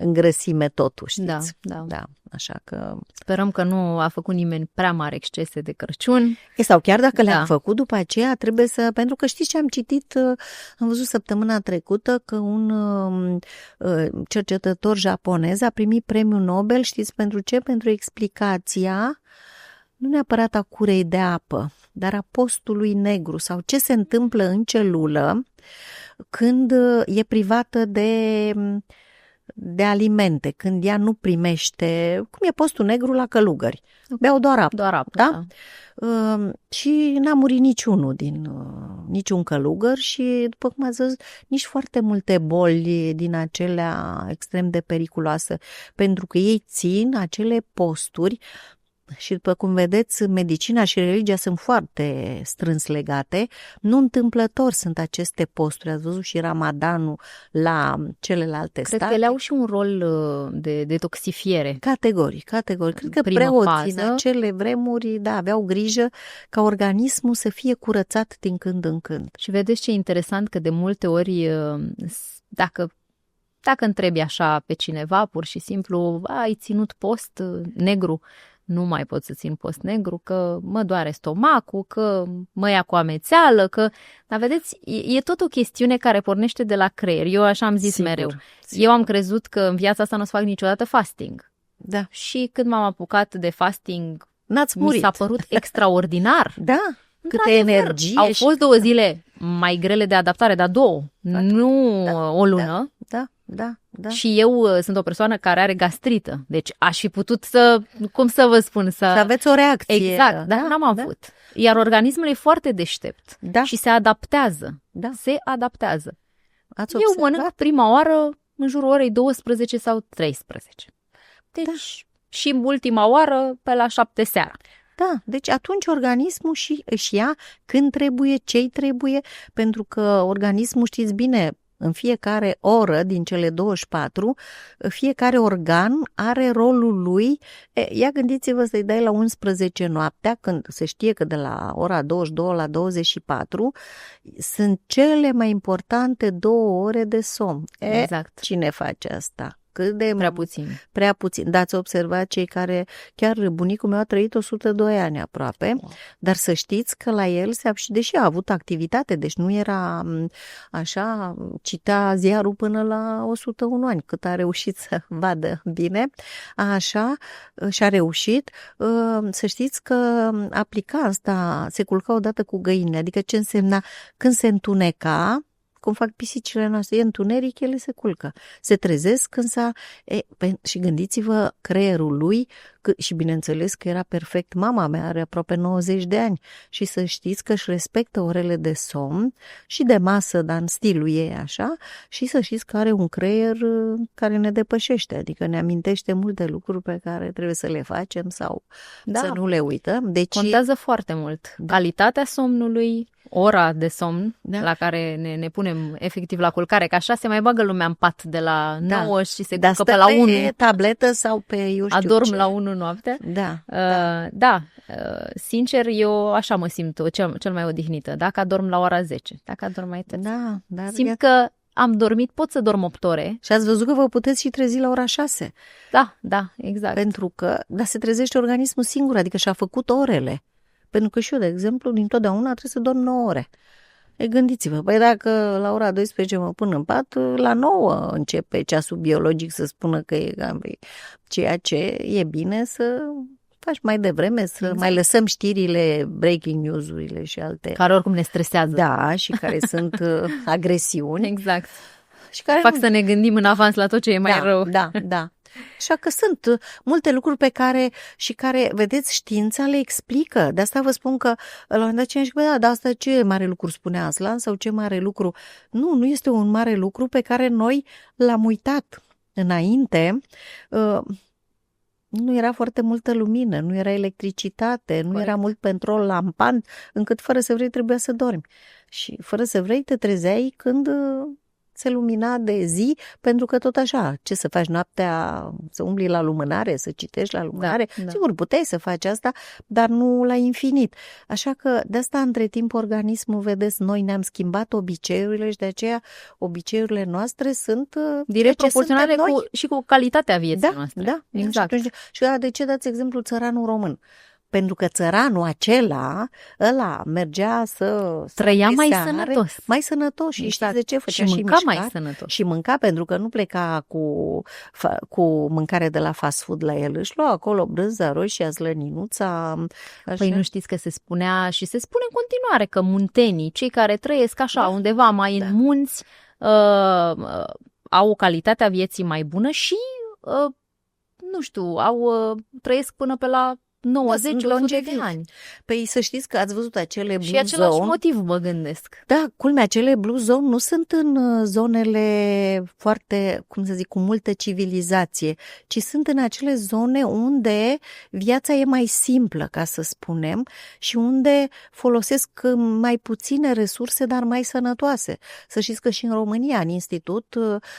în grăsime totul, știți? Da, așa că... Sperăm că nu a făcut nimeni prea mari excese de Crăciun. Sau chiar dacă le-am făcut, după aceea trebuie să... Pentru că știți ce am citit, am văzut săptămâna trecută că un cercetător japonez a primit premiul Nobel, știți pentru ce? Pentru explicația, nu neapărat a curei de apă, dar a postului negru sau ce se întâmplă în celulă când e privată de alimente, când ea nu primește, cum e postul negru la călugări. Beau doar apă. Doar apă, da? Și n-a murit niciun călugăr și, după cum ați văzut, nici foarte multe boli din acelea extrem de periculoase, pentru că ei țin acele posturi. Și după cum vedeți, medicina și religia sunt foarte strâns legate. Nu întâmplător sunt aceste posturi. Ați văzut și Ramadanul la celelalte state. Cred că ele au și un rol de detoxifiere. Categoric. Cred că preoții în acele vremuri aveau grijă ca organismul să fie curățat din când în când. Și vedeți ce interesant că de multe ori, dacă întrebi așa pe cineva, pur și simplu, ai ținut post negru, nu mai pot să țin post negru, că mă doare stomacul, că mă ia cu amețeală, că... Dar vedeți, e tot o chestiune care pornește de la creier. Eu așa am zis mereu. Eu am crezut că în viața asta nu o să fac niciodată fasting. Da. Și când m-am apucat de fasting, n-ați murit. Mi s-a părut extraordinar. Da, câtă energie. Au fost 2 zile mai grele de adaptare, dar 2, nu o lună. Da. Și eu sunt o persoană care are gastrită, deci aș fi putut cum să vă spun, să aveți o reacție. Exact, dar n-am avut. Iar organismul e foarte deștept și se adaptează. Da. Se adaptează. Eu mănânc prima oară în jurul orei 12 sau 13. Deci și ultima oară pe la 7 seara. Da, deci atunci organismul își ia când trebuie, ce-i trebuie, pentru că organismul, știți bine, în fiecare oră din cele 24, fiecare organ are rolul lui. Ia gândiți-vă să-i dai la 11 noaptea, când se știe că de la ora 22 la 24 sunt cele mai importante 2 ore de somn. Exact. Cine face asta? Prea puțin. Dați observat cei care, chiar bunicul meu a trăit 102 ani aproape, dar să știți că la el și deși a avut activitate, deci nu era așa, citea ziarul până la 101 ani, cât a reușit să vadă bine, așa, și-a reușit, să știți că aplica asta, se culca odată cu găinile, adică ce însemna când se întuneca, cum fac pisicile noastre, e întuneric, ele se culcă. Se trezesc când și gândiți-vă creierul lui, și bineînțeles că era perfect. Mama mea are aproape 90 de ani și să știți că își respectă orele de somn și de masă, dar în stilul ei așa, și să știți că are un creier care ne depășește, adică ne amintește multe lucruri pe care trebuie să le facem sau să nu le uităm. Deci contează foarte mult. Calitatea somnului, ora de somn la care ne punem efectiv la culcare, că așa se mai bagă lumea în pat de la 9 și se culcă pe la 1. Pe tabletă sau pe eu știu adorm ce. La 1 noaptea. Da. Sincer, eu așa mă simt cel mai odihnită. Dacă adorm la ora 10, dacă adorm mai târziu. Simt că am dormit, pot să dorm 8 ore. Și ați văzut că vă puteți și trezi la ora 6. Da, exact. Pentru că, se trezește organismul singur, adică și-a făcut orele. Pentru că și eu, de exemplu, dintotdeauna trebuie să dorm 9 ore. Gândiți-vă, păi dacă la ora 12 mă pun în pat, la 9 începe ceasul biologic să spună că e ceea ce e bine să faci mai devreme, să mai lăsăm știrile, breaking news-urile și alte. Care oricum ne stresează. Da, și care sunt agresiuni. Exact. Și care fac să ne gândim în avans la tot ce e mai rău. Da. Așa că sunt multe lucruri pe care, vedeți, știința le explică. De asta vă spun că, la un moment dat, cineva zice, dar asta ce mare lucru spunea Aslan sau ce mare lucru? Nu este un mare lucru pe care noi l-am uitat. Înainte, nu era foarte multă lumină, nu era electricitate, nu era mult petrol lampant, încât fără să vrei trebuia să dormi. Și fără să vrei te trezeai când se lumina de zi, pentru că tot așa, ce să faci noaptea, să umbli la lumânare, să citești la lumânare, sigur, puteai să faci asta, dar nu la infinit. Așa că de asta, între timp, organismul, vedeți, noi ne-am schimbat obiceiurile și de aceea obiceiurile noastre sunt direct proporționale și cu calitatea vieții noastre. Da, exact. Și de ce dați exemplu țăranul român? Pentru că țăranul ăla mergea să trăia mai sănătos și exact. Știți de ce? Făcea și mânca mai sănătos. Și mânca, pentru că nu pleca cu mâncare de la fast food la el. Își lua acolo brânza roșie, slăninuța. Așa. Păi nu știți că se spunea și se spune în continuare că muntenii, cei care trăiesc așa undeva mai în munți, au o calitate a vieții mai bună și, nu știu, trăiesc până pe la 90 de ani. Păi să știți că ați văzut acele blue zone. Și același motiv mă gândesc. Da, culmea, acele blue zone nu sunt în zonele foarte, cu multă civilizație, ci sunt în acele zone unde viața e mai simplă, ca să spunem, și unde folosesc mai puține resurse, dar mai sănătoase. Să știți că și în România, în institut,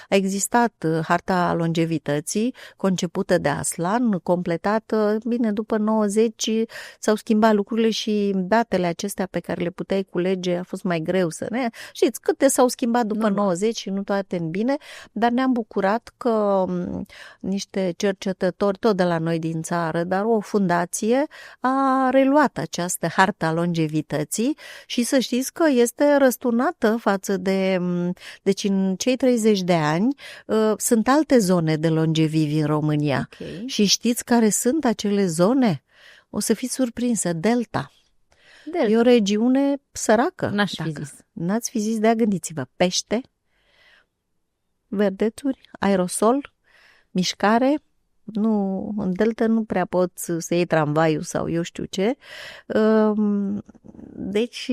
a existat harta longevității, concepută de Aslan, completată, bine, după 90 s-au schimbat lucrurile și datele acestea pe care le puteai culege a fost mai greu să ne... Știți, câte s-au schimbat după 90 și nu toate în bine, dar ne-am bucurat că niște cercetători, tot de la noi din țară, dar o fundație, a reluat această hartă a longevității și să știți că este răsturnată față de... Deci în cei 30 de ani sunt alte zone de longevivi în România. Okay. Și știți care sunt acele zone? O să fiți surprinsă, Delta. E o regiune săracă. N-ați fi zis, de-aia gândiți-vă, pește, verdețuri, aerosol, mișcare. Nu, în Delta nu prea poți să iei tramvaiul sau eu știu ce. Deci,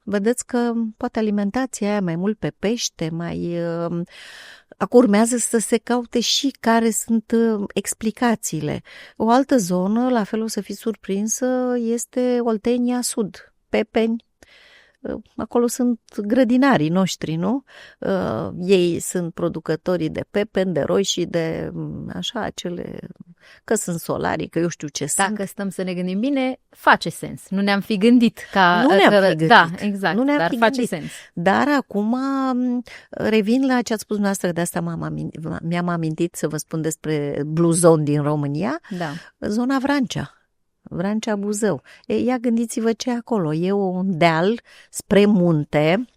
vedeți că poate alimentația aia mai mult pe pește, acum urmează să se caute și care sunt explicațiile. O altă zonă, la fel o să fiți surprinsă, este Oltenia Sud, Pepeni. Acolo sunt grădinarii noștri, nu? Ei sunt producătorii de pepeni, de roșii, de așa, acele... Că sunt solarii, că eu știu ce sunt. Dacă stăm să ne gândim bine, face sens. Nu ne-am fi gândit ca... Nu ne-am fi gândit. Da, exact, nu ne-am dar fi face gândit. sens. Dar acum revin la ce ați spus noastră, de asta mi-am amintit să vă spun despre Blue Zone din România. Da. Zona Vrancea Buzău. Ia gândiți-vă ce e acolo. E un deal spre munte,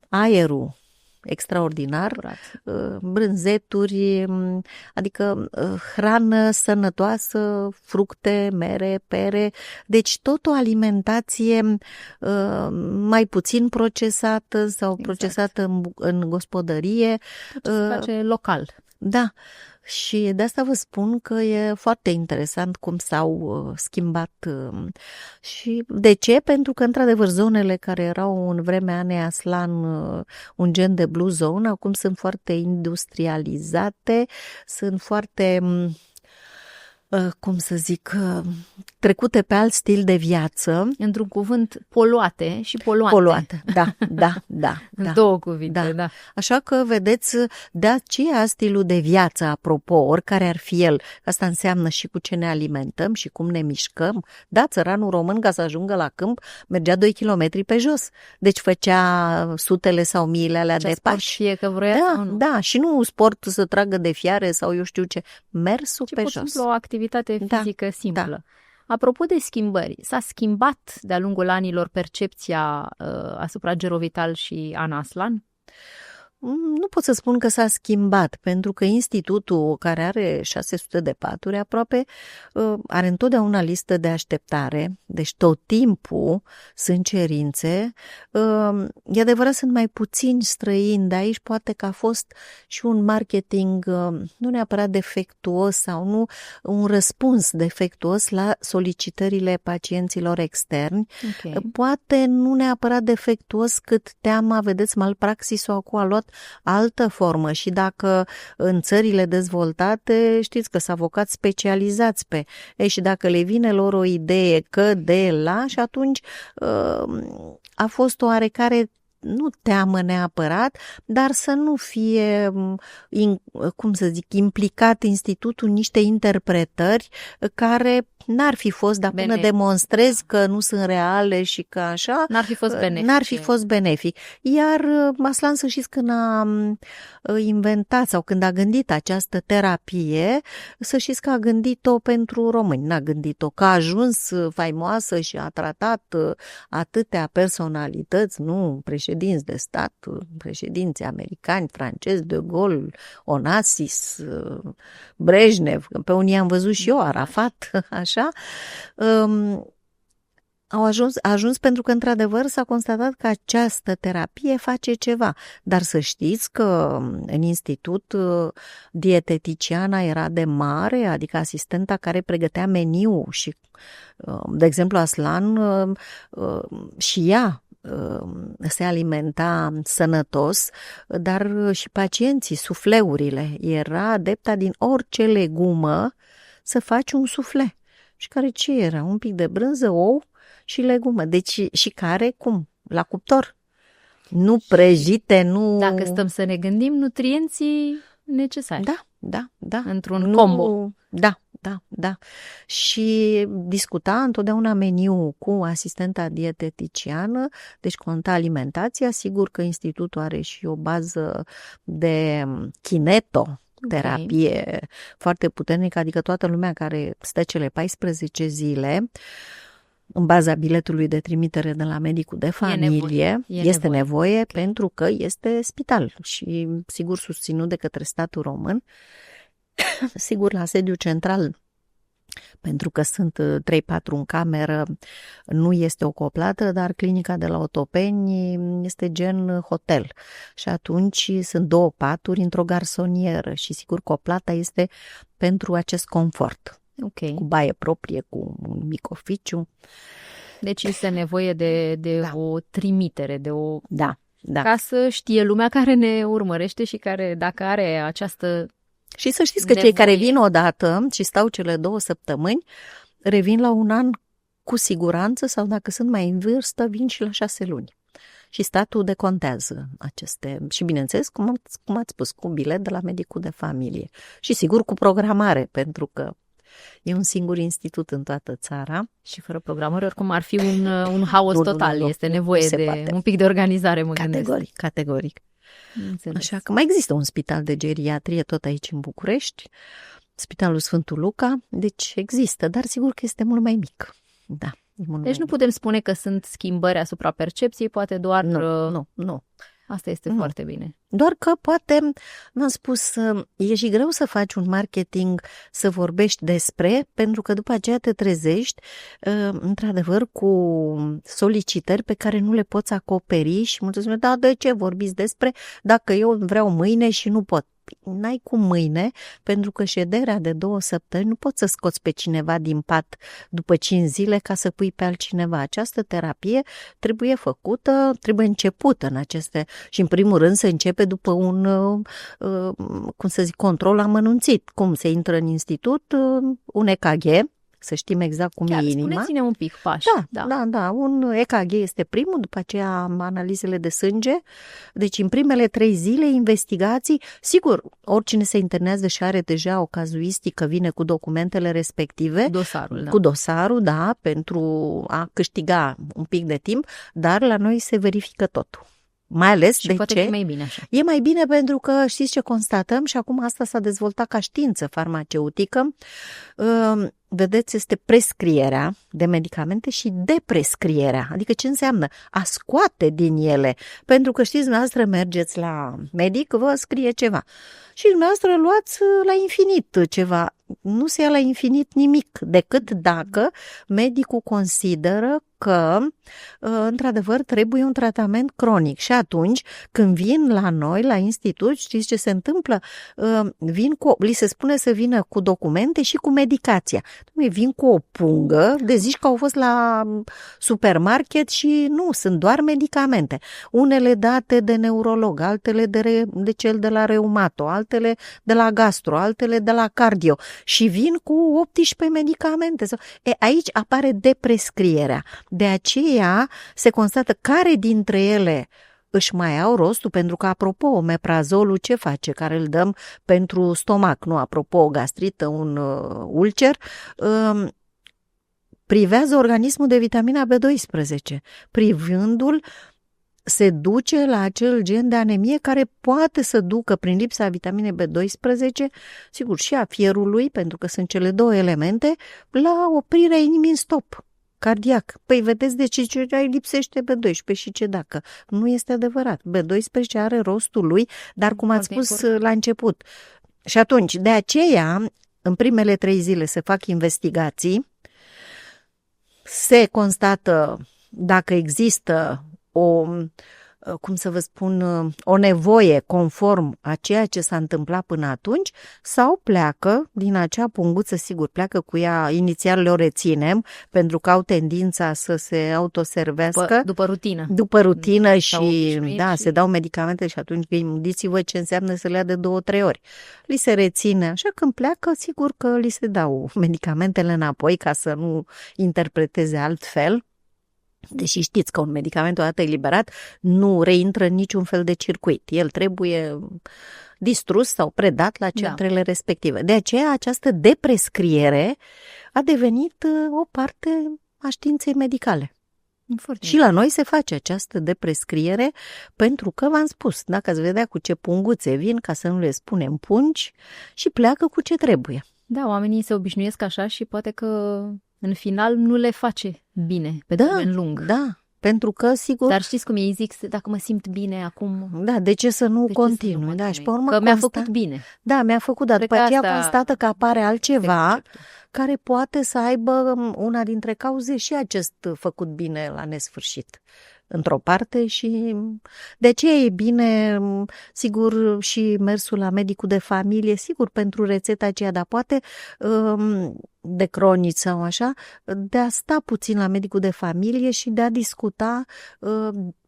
aerul extraordinar, curat. Brânzeturi, adică hrană sănătoasă, fructe, mere, pere, deci tot o alimentație mai puțin procesată sau procesată în gospodărie. Ce se face local. Da. Și de asta vă spun că e foarte interesant cum s-au schimbat. Și de ce? Pentru că, într-adevăr, zonele care erau în vremea Anei Aslan un gen de blue zone, acum sunt foarte industrializate, sunt foarte... cum să zic, trecute pe alt stil de viață. Într-un cuvânt, poluate și poluante. Poluate, da. Două cuvinte, da. Așa că, vedeți, de aceea stilul de viață, apropo, oricare ar fi el, asta înseamnă și cu ce ne alimentăm și cum ne mișcăm. Da, țăranul român, ca să ajungă la câmp, mergea 2 kilometri pe jos. Deci făcea sutele sau miile alea de pași. Fie că vrea, da, și nu sport să tragă de fiare sau eu știu ce. Mersul pe jos. Simplu o activitate fizică simplă. Apropo de schimbări, s-a schimbat de-a lungul anilor percepția asupra Gerovital și Ana Aslan? Nu pot să spun că s-a schimbat, pentru că institutul, care are 600 de paturi aproape, are întotdeauna listă de așteptare, deci tot timpul sunt cerințe. E adevărat, sunt mai puțini străini, dar aici poate că a fost și un marketing nu neapărat defectuos sau nu un răspuns defectuos la solicitările pacienților externi. Okay. Poate nu neapărat defectuos cât teama, vedeți, malpraxisul acum a luat altă formă și dacă în țările dezvoltate știți că sunt avocați specializați pe și dacă le vine lor o idee că de la și atunci a fost o oarecare nu teamă neapărat, dar să nu fie, implicat institutul în niște interpretări care n-ar fi fost, dar până demonstrezi că nu sunt reale și că așa, n-ar fi fost benefic. Iar Aslan, să știți, când a inventat sau când a gândit această terapie, să știți că a gândit-o pentru români, n-a gândit-o că a ajuns faimoasă și a tratat atâtea personalități, nu președinți de stat, președinți americani, francezi, De Gaulle, Onassis, Brejnev, pe unii am văzut și eu, Arafat, așa. A ajuns pentru că, într-adevăr, s-a constatat că această terapie face ceva. Dar să știți că în institut dieteticiana era de mare, adică asistenta care pregătea meniul și, de exemplu, Aslan și ea se alimenta sănătos, dar și pacienții, sufleurile. Era adepta din orice legumă să faci un sufle. Și care ce era? Un pic de brânză, ou și legume. Deci și care, cum? La cuptor. Nu prăjite, nu... Dacă stăm să ne gândim, nutrienții necesari. Da. Într-un combo. Da. Și discuta întotdeauna meniul cu asistenta dieteticiană, deci conta alimentația. Sigur că institutul are și o bază de kinetoterapie foarte puternică, adică toată lumea care stă cele 14 zile în baza biletului de trimitere de la medicul de familie, este nevoie pentru că este spital și sigur susținut de către statul român, sigur la sediu central, pentru că sunt 3-4 în cameră, nu este acoplată, dar clinica de la Otopeni este gen hotel și atunci sunt 2 paturi într-o garsonieră și sigur că plata este pentru acest confort. Cu baie proprie, cu un mic oficiu. Deci este nevoie de o trimitere, de o... Da. Ca să știe lumea care ne urmărește și care, dacă are această... Și să știți că cei care vin odată și stau cele 2 săptămâni, revin la 1 an cu siguranță sau dacă sunt mai în vârstă, vin și la 6 luni. Și statul decontează aceste, și bineînțeles, cum ați spus, cu bilet de la medicul de familie. Și sigur cu programare, pentru că e un singur institut în toată țara. Și fără programări, oricum ar fi un haos total. Este nevoie de un pic de organizare, mă gândesc. Categoric. Așa că mai există un spital de geriatrie tot aici în București, Spitalul Sfântul Luca, deci există, dar sigur că este mult mai mic. Da. Deci nu putem spune că sunt schimbări asupra percepției, poate doar... Nu. Asta este foarte bine. Doar că poate, v-am spus, e și greu să faci un marketing, să vorbești despre, pentru că după aceea te trezești, într-adevăr, cu solicitări pe care nu le poți acoperi și mulți spun, da, de ce vorbiți despre, dacă eu vreau mâine și nu pot. N-ai cum mâine, pentru că șederea de 2 săptămâni nu poți să scoți pe cineva din pat după 5 zile ca să pui pe altcineva. Această terapie trebuie făcută, trebuie începută în aceste și în primul rând se începe după un, control amănunțit. Cum se intră în institut, un EKG, să știm exact cum e inima. Spuneți-ne un pic pași. Da. Un EKG este primul, după aceea analizele de sânge. Deci în primele 3 zile investigații, sigur, oricine se internează și are deja o cazuistică, vine cu documentele respective. Cu dosarul, da, pentru a câștiga un pic de timp, dar la noi se verifică totul. Mai ales și de poate ce? E mai bine așa. E mai bine pentru că știți ce constatăm și acum asta s-a dezvoltat ca știință farmaceutică. vedeți, este prescrierea de medicamente și deprescrierea. Adică ce înseamnă? A scoate din ele. Pentru că știți, dumneavoastră mergeți la medic, vă scrie ceva. Și dumneavoastră luați la infinit ceva. Nu se ia la infinit nimic, decât dacă medicul consideră că, într-adevăr, trebuie un tratament cronic. Și atunci, când vin la noi, la institut, știți ce se întâmplă? Li se spune să vină cu documente și cu medicația. Vin cu o pungă, de zici că au fost la supermarket și nu, sunt doar medicamente. Unele date de neurolog, altele de cel de la reumato, altele de la gastro, altele de la cardio și vin cu 18 medicamente. Aici apare deprescrierea. De aceea se constată care dintre ele își mai au rostul, pentru că, apropo, omeprazolul ce face? Care îl dăm pentru stomac, nu? Apropo, o gastrită, un ulcer, privează organismul de vitamina B12. Privându-l, se duce la acel gen de anemie care poate să ducă, prin lipsa vitaminei B12, sigur, și a fierului, pentru că sunt cele două elemente, la oprirea inimii în stop cardiac. Păi vedeți de ce îi lipsește B12 și ce dacă. Nu este adevărat. B12 are rostul lui, dar cum ați spus la început. Și atunci, de aceea, în primele 3 zile se fac investigații, se constată dacă există o nevoie conform a ceea ce s-a întâmplat până atunci, sau pleacă din acea punguță, sigur, pleacă cu ea, inițial le-o reținem, pentru că au tendința să se autoservească. După rutină. După rutină și, se dau medicamente și atunci gândiți-vă ce înseamnă să le ia de 2-3 ori. Li se reține, așa când pleacă, sigur că li se dau medicamentele înapoi ca să nu interpreteze altfel. Deși știți că un medicament odată eliberat nu reintră în niciun fel de circuit. El trebuie distrus sau predat la centrele respective. De aceea această deprescriere a devenit o parte a științei medicale. Și la noi se face această deprescriere pentru că, v-am spus, dacă ați vedea cu ce punguțe vin, ca să nu le spunem pungi, și pleacă cu ce trebuie. Da, oamenii se obișnuiesc așa și poate că în final nu le face bine pe termen lung. Da, pentru că, sigur... Dar știți cum ei zic, dacă mă simt bine acum... Da, de ce să nu continui? Da, și pe urmă că mi-a făcut bine. Da, mi-a făcut, dar după aceea constată că apare altceva care poate să aibă una dintre cauze și acest făcut bine la nesfârșit. Într-o parte și de aceea e bine, sigur, și mersul la medicul de familie, sigur, pentru rețeta aceea, dar poate de cronici sau așa, de a sta puțin la medicul de familie și de a discuta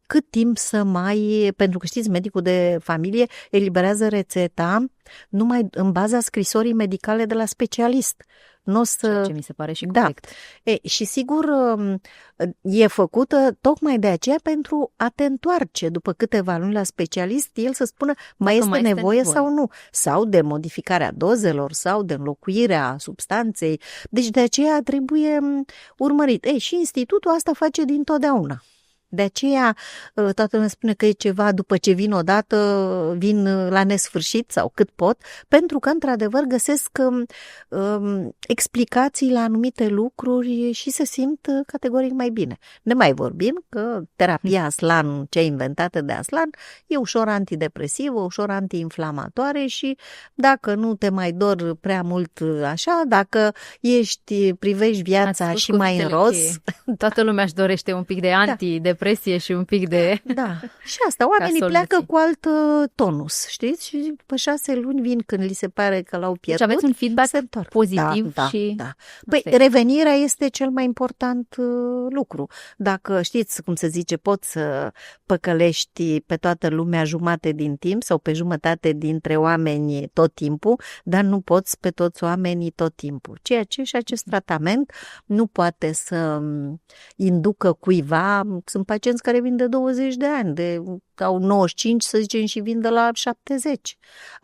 cât timp să mai... Pentru că știți, medicul de familie eliberează rețeta numai în baza scrisorii medicale de la specialist. Ceea ce mi se pare și corect. Da. Și sigur e făcută tocmai de aceea pentru a te întoarce după câteva luni la specialist, el să spună mai este nevoie sau nu, sau de modificarea dozelor, sau de înlocuirea substanței. Deci de aceea trebuie urmărit. Și institutul asta face dintotdeauna. De aceea toată lumea spune că e ceva după ce vin odată, vin la nesfârșit sau cât pot, pentru că într-adevăr găsesc explicații la anumite lucruri și se simt categoric mai bine. Ne mai vorbim că terapia Aslan, cea inventată de Aslan, e ușor antidepresivă, ușor antiinflamatoare și dacă nu te mai dor prea mult așa, dacă privești viața și mai în roz... Toată lumea își dorește un pic de antidepresie și un pic de... Da, și asta, oamenii pleacă cu alt tonus, știți? Și după 6 luni vin când li se pare că l-au pierdut. Deci aveți un feedback pozitiv și... Da. Păi revenirea este cel mai important lucru. Dacă știți cum se zice, poți să păcălești pe toată lumea jumate din timp sau pe jumătate dintre oameni tot timpul, dar nu poți pe toți oamenii tot timpul. Ceea ce și acest tratament nu poate să inducă cuiva, sunt sunt pacienți care vin de 20 de ani, au 95, să zicem, și vin de la 70.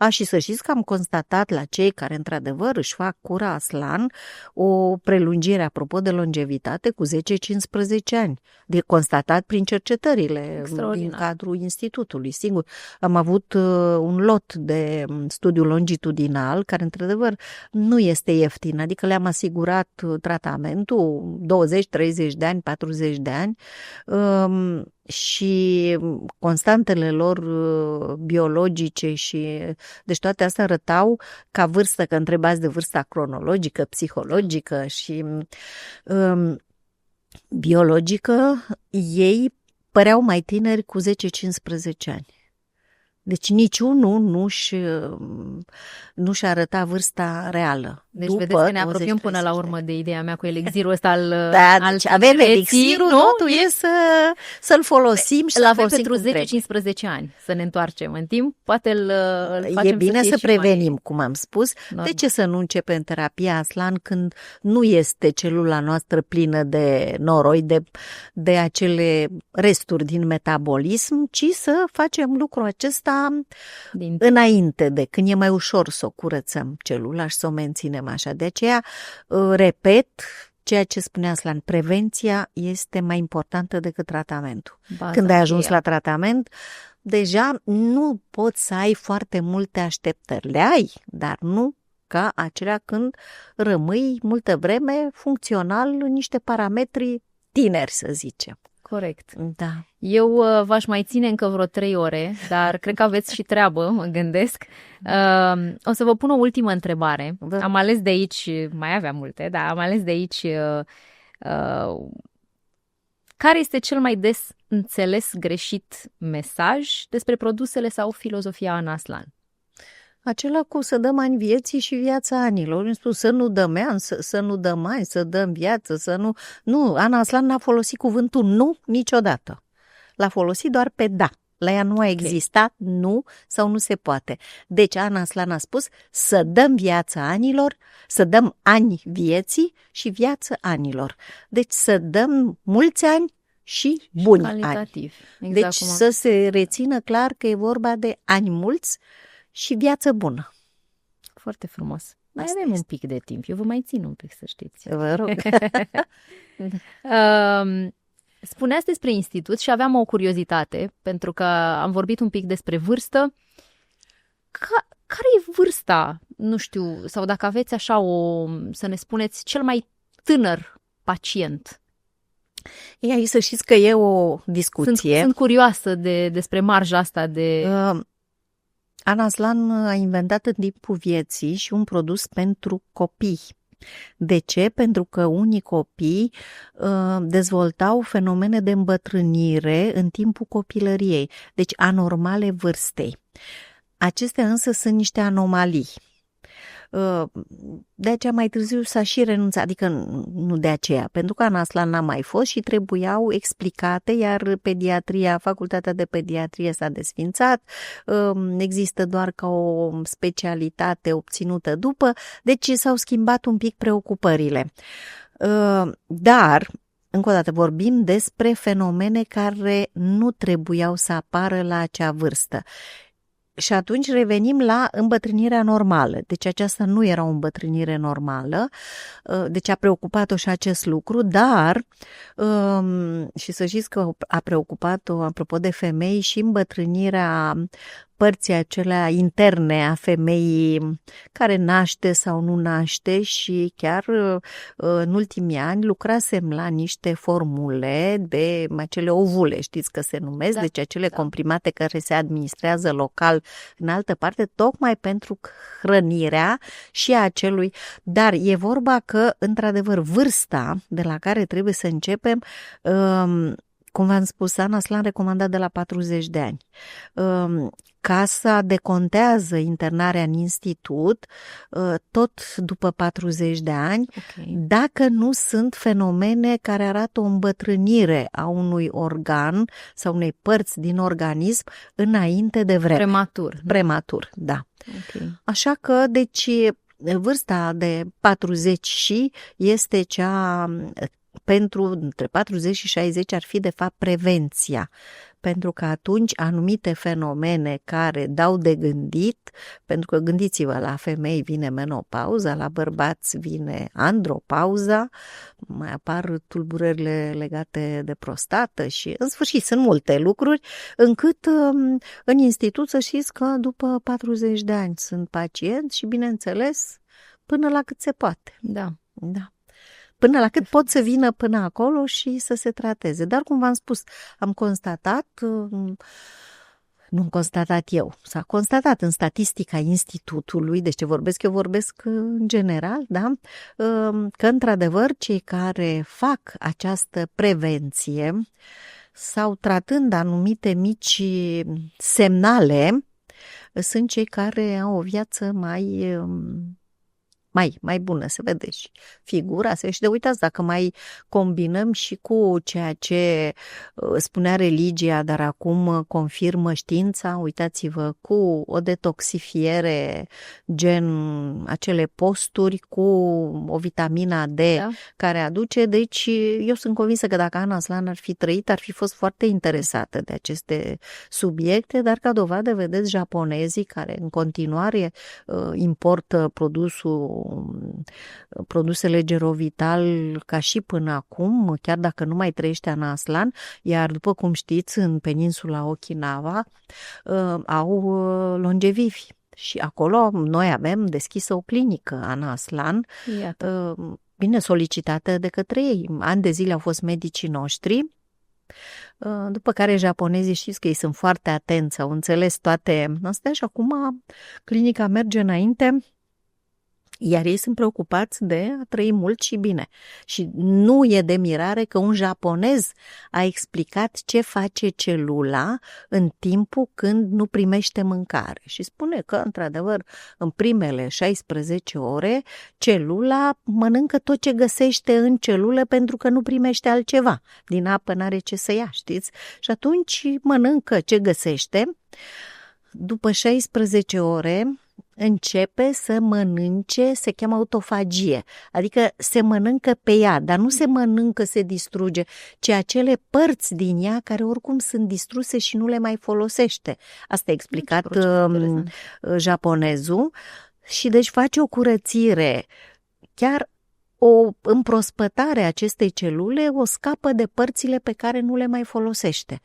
Și să știți că am constatat la cei care, într-adevăr, își fac cura Aslan o prelungire, apropo de longevitate, cu 10-15 ani. De constatat prin cercetările din cadrul institutului. Singur, am avut un lot de studiu longitudinal, care, într-adevăr, nu este ieftin, adică le-am asigurat tratamentul 20, 30 de ani, 40 de ani, și constantele lor biologice și deci toate astea arătau ca vârstă, că întrebați de vârsta cronologică, psihologică și biologică, ei păreau mai tineri cu 10-15 ani. Deci niciunul nu-și arăta vârsta reală. Deci vedeți că ne apropiem până la urmă de ideea mea cu elixirul ăsta al deci avem elixirul, totul e să-l folosim și să avem pentru 10-15 ani, să ne întoarcem în timp. Poate îl facem e bine să prevenim, mai... cum am spus. Normal. De ce să nu începem terapia Aslan când nu este celula noastră plină de noroi, de acele resturi din metabolism, ci să facem lucrul acesta înainte de când e mai ușor să o curățăm celula și să o menținem așa. De aceea, repet, ceea ce spunea Aslan, prevenția este mai importantă decât tratamentul. Când ai ajuns la tratament, deja nu poți să ai foarte multe așteptări. Le ai, dar nu ca acelea când rămâi multă vreme funcțional în niște parametri tineri, să zicem. Corect. Da. Eu v-aș mai ține încă vreo 3 ore, dar cred că aveți și treabă, mă gândesc. O să vă pun o ultimă întrebare. Am ales de aici, mai aveam multe, dar am ales de aici care este cel mai des înțeles greșit mesaj despre produsele sau filozofia Ana Aslan? Acela cu să dăm ani vieții și viața anilor. Îmi spun să nu dăm ani, să nu dăm ani, să dăm viață, să nu... Nu, Ana Aslan n-a folosit cuvântul nu niciodată. L-a folosit doar pe da. La ea nu a existat nu sau nu se poate. Deci Ana Aslan a spus să dăm viața anilor, să dăm ani vieții și viață anilor. Deci să dăm mulți ani și buni ani. Exact, deci să se rețină clar că e vorba de ani mulți și viață bună. Foarte frumos. Mai avem un pic de timp. Eu vă mai țin un pic, să știți. Vă rog. Spuneați despre institut și aveam o curiozitate, pentru că am vorbit un pic despre vârstă. Care e vârsta, nu știu, sau dacă aveți așa să ne spuneți, cel mai tânăr pacient? Aici să știți că e o discuție. Sunt curioasă despre marja asta de... Ana Aslan a inventat în timpul vieții și un produs pentru copii. De ce? Pentru că unii copii dezvoltau fenomene de îmbătrânire în timpul copilăriei, deci anormale vârstei. Acestea însă sunt niște anomalii. De aceea mai târziu s-a și renunțat, adică nu de aceea, pentru că Ana Aslan n-a mai fost și trebuiau explicate, iar facultatea de pediatrie s-a desfințat, există doar ca o specialitate obținută după, deci s-au schimbat un pic preocupările. Dar, încă o dată, vorbim despre fenomene care nu trebuiau să apară la acea vârstă. Și atunci revenim la îmbătrânirea normală. Deci aceasta nu era o îmbătrânire normală, deci a preocupat-o și acest lucru, dar și să știți că a preocupat-o, apropo de femei, și îmbătrânirea părții acelea interne a femeii care naște sau nu naște și chiar în ultimii ani lucrasem la niște formule de acele ovule, știți că se numesc, deci acele comprimate care se administrează local în altă parte, tocmai pentru hrănirea și a acelui. Dar e vorba că, într-adevăr, vârsta de la care trebuie să începem, cum v-am spus, Ana Aslan recomandat de la 40 de ani. Casa decontează internarea în institut tot după 40 de ani, dacă nu sunt fenomene care arată o îmbătrânire a unui organ sau unei părți din organism înainte de vreme. Prematur, da. Așa că, deci, vârsta de 40 și este cea pentru între 40 și 60 ar fi de fapt prevenția. Pentru că atunci anumite fenomene care dau de gândit, pentru că gândiți-vă, la femei vine menopauza, la bărbați vine andropauza, mai apar tulburările legate de prostată și în sfârșit sunt multe lucruri, încât în institut să știți că după 40 de ani sunt pacienți și bineînțeles până la cât se poate. Da. Da. Până la cât pot să vină până acolo și să se trateze. Dar, cum v-am spus, am constatat, nu am constatat eu, s-a constatat în statistica institutului, deci ce vorbesc, eu vorbesc în general, da? Că, într-adevăr, cei care fac această prevenție sau tratând anumite mici semnale, sunt cei care au o viață mai bună, se vede și figura, și de uitați, dacă mai combinăm și cu ceea ce spunea religia, dar acum confirmă știința, uitați-vă, cu o detoxifiere, gen acele posturi cu o vitamina D, da, care aduce, deci eu sunt convinsă că dacă Ana Aslan ar fi trăit, ar fi fost foarte interesată de aceste subiecte, dar ca dovadă, vedeți, japonezii care în continuare importă produsele Gerovital ca și până acum, chiar dacă nu mai trăiește Ana Aslan, iar după cum știți, în peninsula Okinawa au longevivi. Și acolo noi avem deschisă o clinică, Ana Aslan, bine solicitată de către ei. Ani de zile au fost medicii noștri, după care japonezii, știți că ei sunt foarte atenți, au înțeles toate astea și acum clinica merge înainte, iar ei sunt preocupați de a trăi mult și bine. Și nu e de mirare că un japonez a explicat ce face celula în timpul când nu primește mâncare. Și spune că, într-adevăr, în primele 16 ore, celula mănâncă tot ce găsește în celulă pentru că nu primește altceva. Din apă n-are ce să ia, știți? Și atunci mănâncă ce găsește. După 16 ore începe să mănânce, se cheamă autofagie, adică se mănâncă pe ea, dar nu se mănâncă, se distruge, ci acele părți din ea care oricum sunt distruse și nu le mai folosește. Asta a explicat japonezul și deci face o curățire, chiar o împrospătare a acestei celule, o scapă de părțile pe care nu le mai folosește.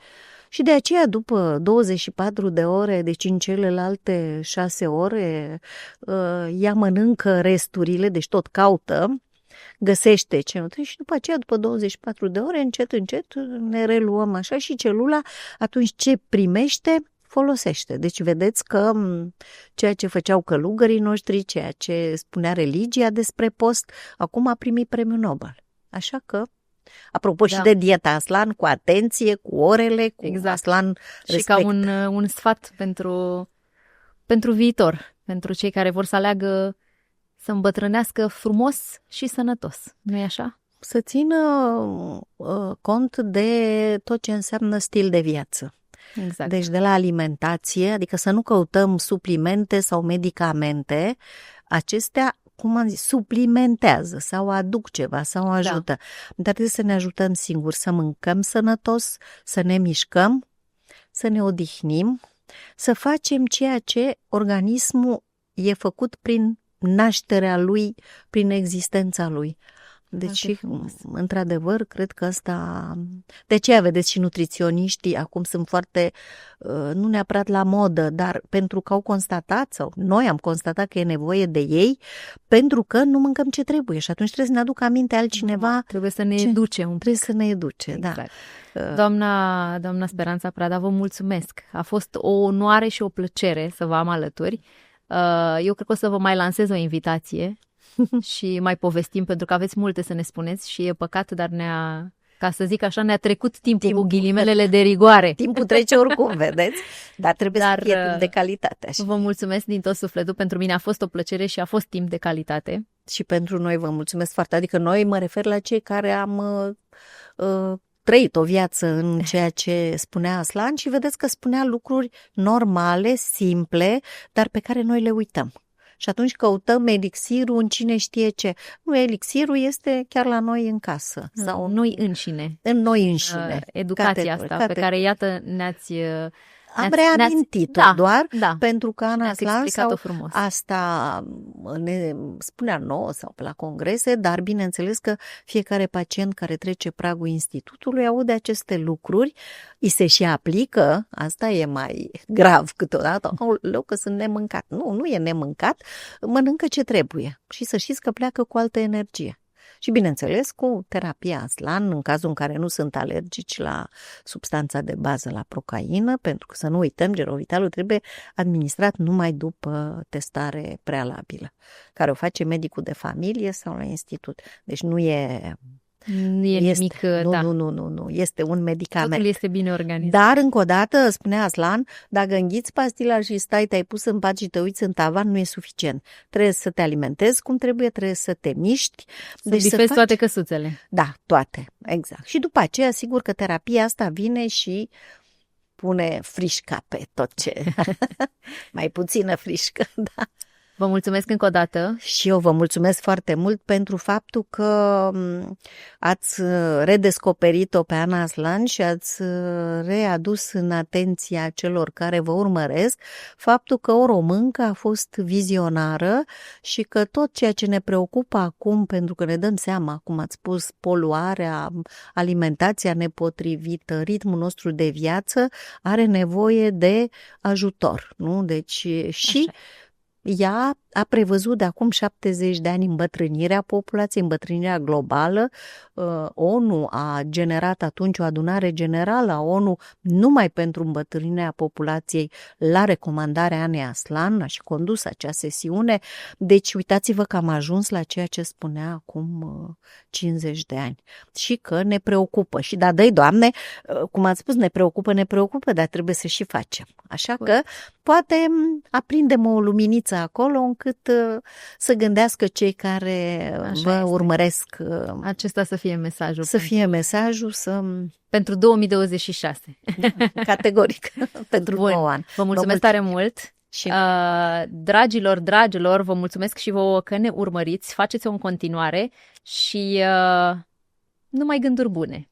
Și de aceea, după 24 de ore, deci în celelalte 6 ore, ea mănâncă resturile, deci tot caută, găsește ce nu trebuie și după aceea, după 24 de ore, încet, încet ne reluăm așa și celula, atunci ce primește, folosește. Deci vedeți că ceea ce făceau călugării noștri, ceea ce spunea religia despre post, acum a primit premiul Nobel. Așa că apropo și de dieta Aslan, cu atenție, cu orele, cu Aslan respect. Și ca un sfat pentru viitor, pentru cei care vor să aleagă să îmbătrânească frumos și sănătos. Nu-i așa? Să țină cont de tot ce înseamnă stil de viață. Exact. Deci de la alimentație, adică să nu căutăm suplimente sau medicamente, acestea, cum am zis, suplimentează sau aduc ceva sau ajută. Da. Dar trebuie să ne ajutăm singuri, să mâncăm sănătos, să ne mișcăm, să ne odihnim, să facem ceea ce organismul e făcut prin nașterea lui, prin existența lui. Deci, într-adevăr, cred că asta... De aceea, vedeți, și nutriționiștii acum sunt foarte, nu neapărat la modă, dar pentru că au constatat, sau noi am constatat că e nevoie de ei, pentru că nu mâncăm ce trebuie și atunci trebuie să ne aducă aminte altcineva. Trebuie să ne educe un pic. Trebuie să ne educe, exact. Da. Doamna Speranța Prada, vă mulțumesc. A fost o onoare și o plăcere să vă am alături. Eu cred că o să vă mai lansez o invitație și mai povestim, pentru că aveți multe să ne spuneți și e păcat, dar ca să zic așa, ne-a trecut timpul cu ghilimelele de rigoare. Timpul trece oricum, vedeți? Dar trebuie să fie timp de calitate. Așa. Vă mulțumesc din tot sufletul, pentru mine a fost o plăcere și a fost timp de calitate. Și pentru noi vă mulțumesc foarte, adică noi mă refer la cei care am trăit o viață în ceea ce spunea Aslan și vedeți că spunea lucruri normale, simple, dar pe care noi le uităm. și atunci căutăm elixirul în cine știe ce. Nu, elixirul este chiar la noi în casă. Sau noi înșine. în noi înșine. Educația asta pe care, iată, ne-ați am reamintit-o doar pentru că Ana Aslan asta ne spunea nouă sau pe la congrese, dar bineînțeles că fiecare pacient care trece pragul institutului aude aceste lucruri, îi se și aplică, asta e mai grav câteodată, că sunt nemâncat. Nu e nemâncat, mănâncă ce trebuie și să știți că pleacă cu altă energie. Și bineînțeles cu terapia Aslan, în cazul în care nu sunt alergici la substanța de bază, la procaină, pentru că să nu uităm, Gerovitalul trebuie administrat numai după testare prealabilă, care o face medicul de familie sau la institut. Deci nu e... Nu e nimic, Nu, este un medicament. Totul este bine organizat. Dar, încă o dată, spunea Aslan, dacă înghiți pastila și te-ai pus în pat și te uiți în tavan, nu e suficient. Trebuie să te alimentezi cum trebuie să te miști. Deci să faci toate căsuțele. Da, toate, exact. Și după aceea, sigur că terapia asta vine și pune frișca pe tot ce... Mai puțină frișcă, da. Vă mulțumesc încă o dată. Și eu vă mulțumesc foarte mult pentru faptul că ați redescoperit-o pe Ana Aslan și ați readus în atenția celor care vă urmăresc faptul că o româncă a fost vizionară și că tot ceea ce ne preocupă acum, pentru că ne dăm seama, cum ați spus, poluarea, alimentația nepotrivită, ritmul nostru de viață, are nevoie de ajutor, nu? Deci și... Așa. Ea a prevăzut de acum 70 de ani îmbătrânirea populației, îmbătrânirea globală. ONU a generat atunci o adunare generală a ONU numai pentru îmbătrânirea populației la recomandarea Anei Aslan, a și condus acea sesiune. Deci uitați-vă că am ajuns la ceea ce spunea acum 50 de ani și că ne preocupă. Și da, dă-i Doamne, cum ați spus, ne preocupă, dar trebuie să și facem. Așa că poate aprindem o luminiță acolo încât să gândească cei care vă urmăresc. Acesta să fie mesajul. Să fie mesajul pentru 2026. Categoric. Pentru 9 ani. Vă mulțumesc tare mult. Și... dragilor, vă mulțumesc și vouă că ne urmăriți. Faceți-o în continuare și numai gânduri bune.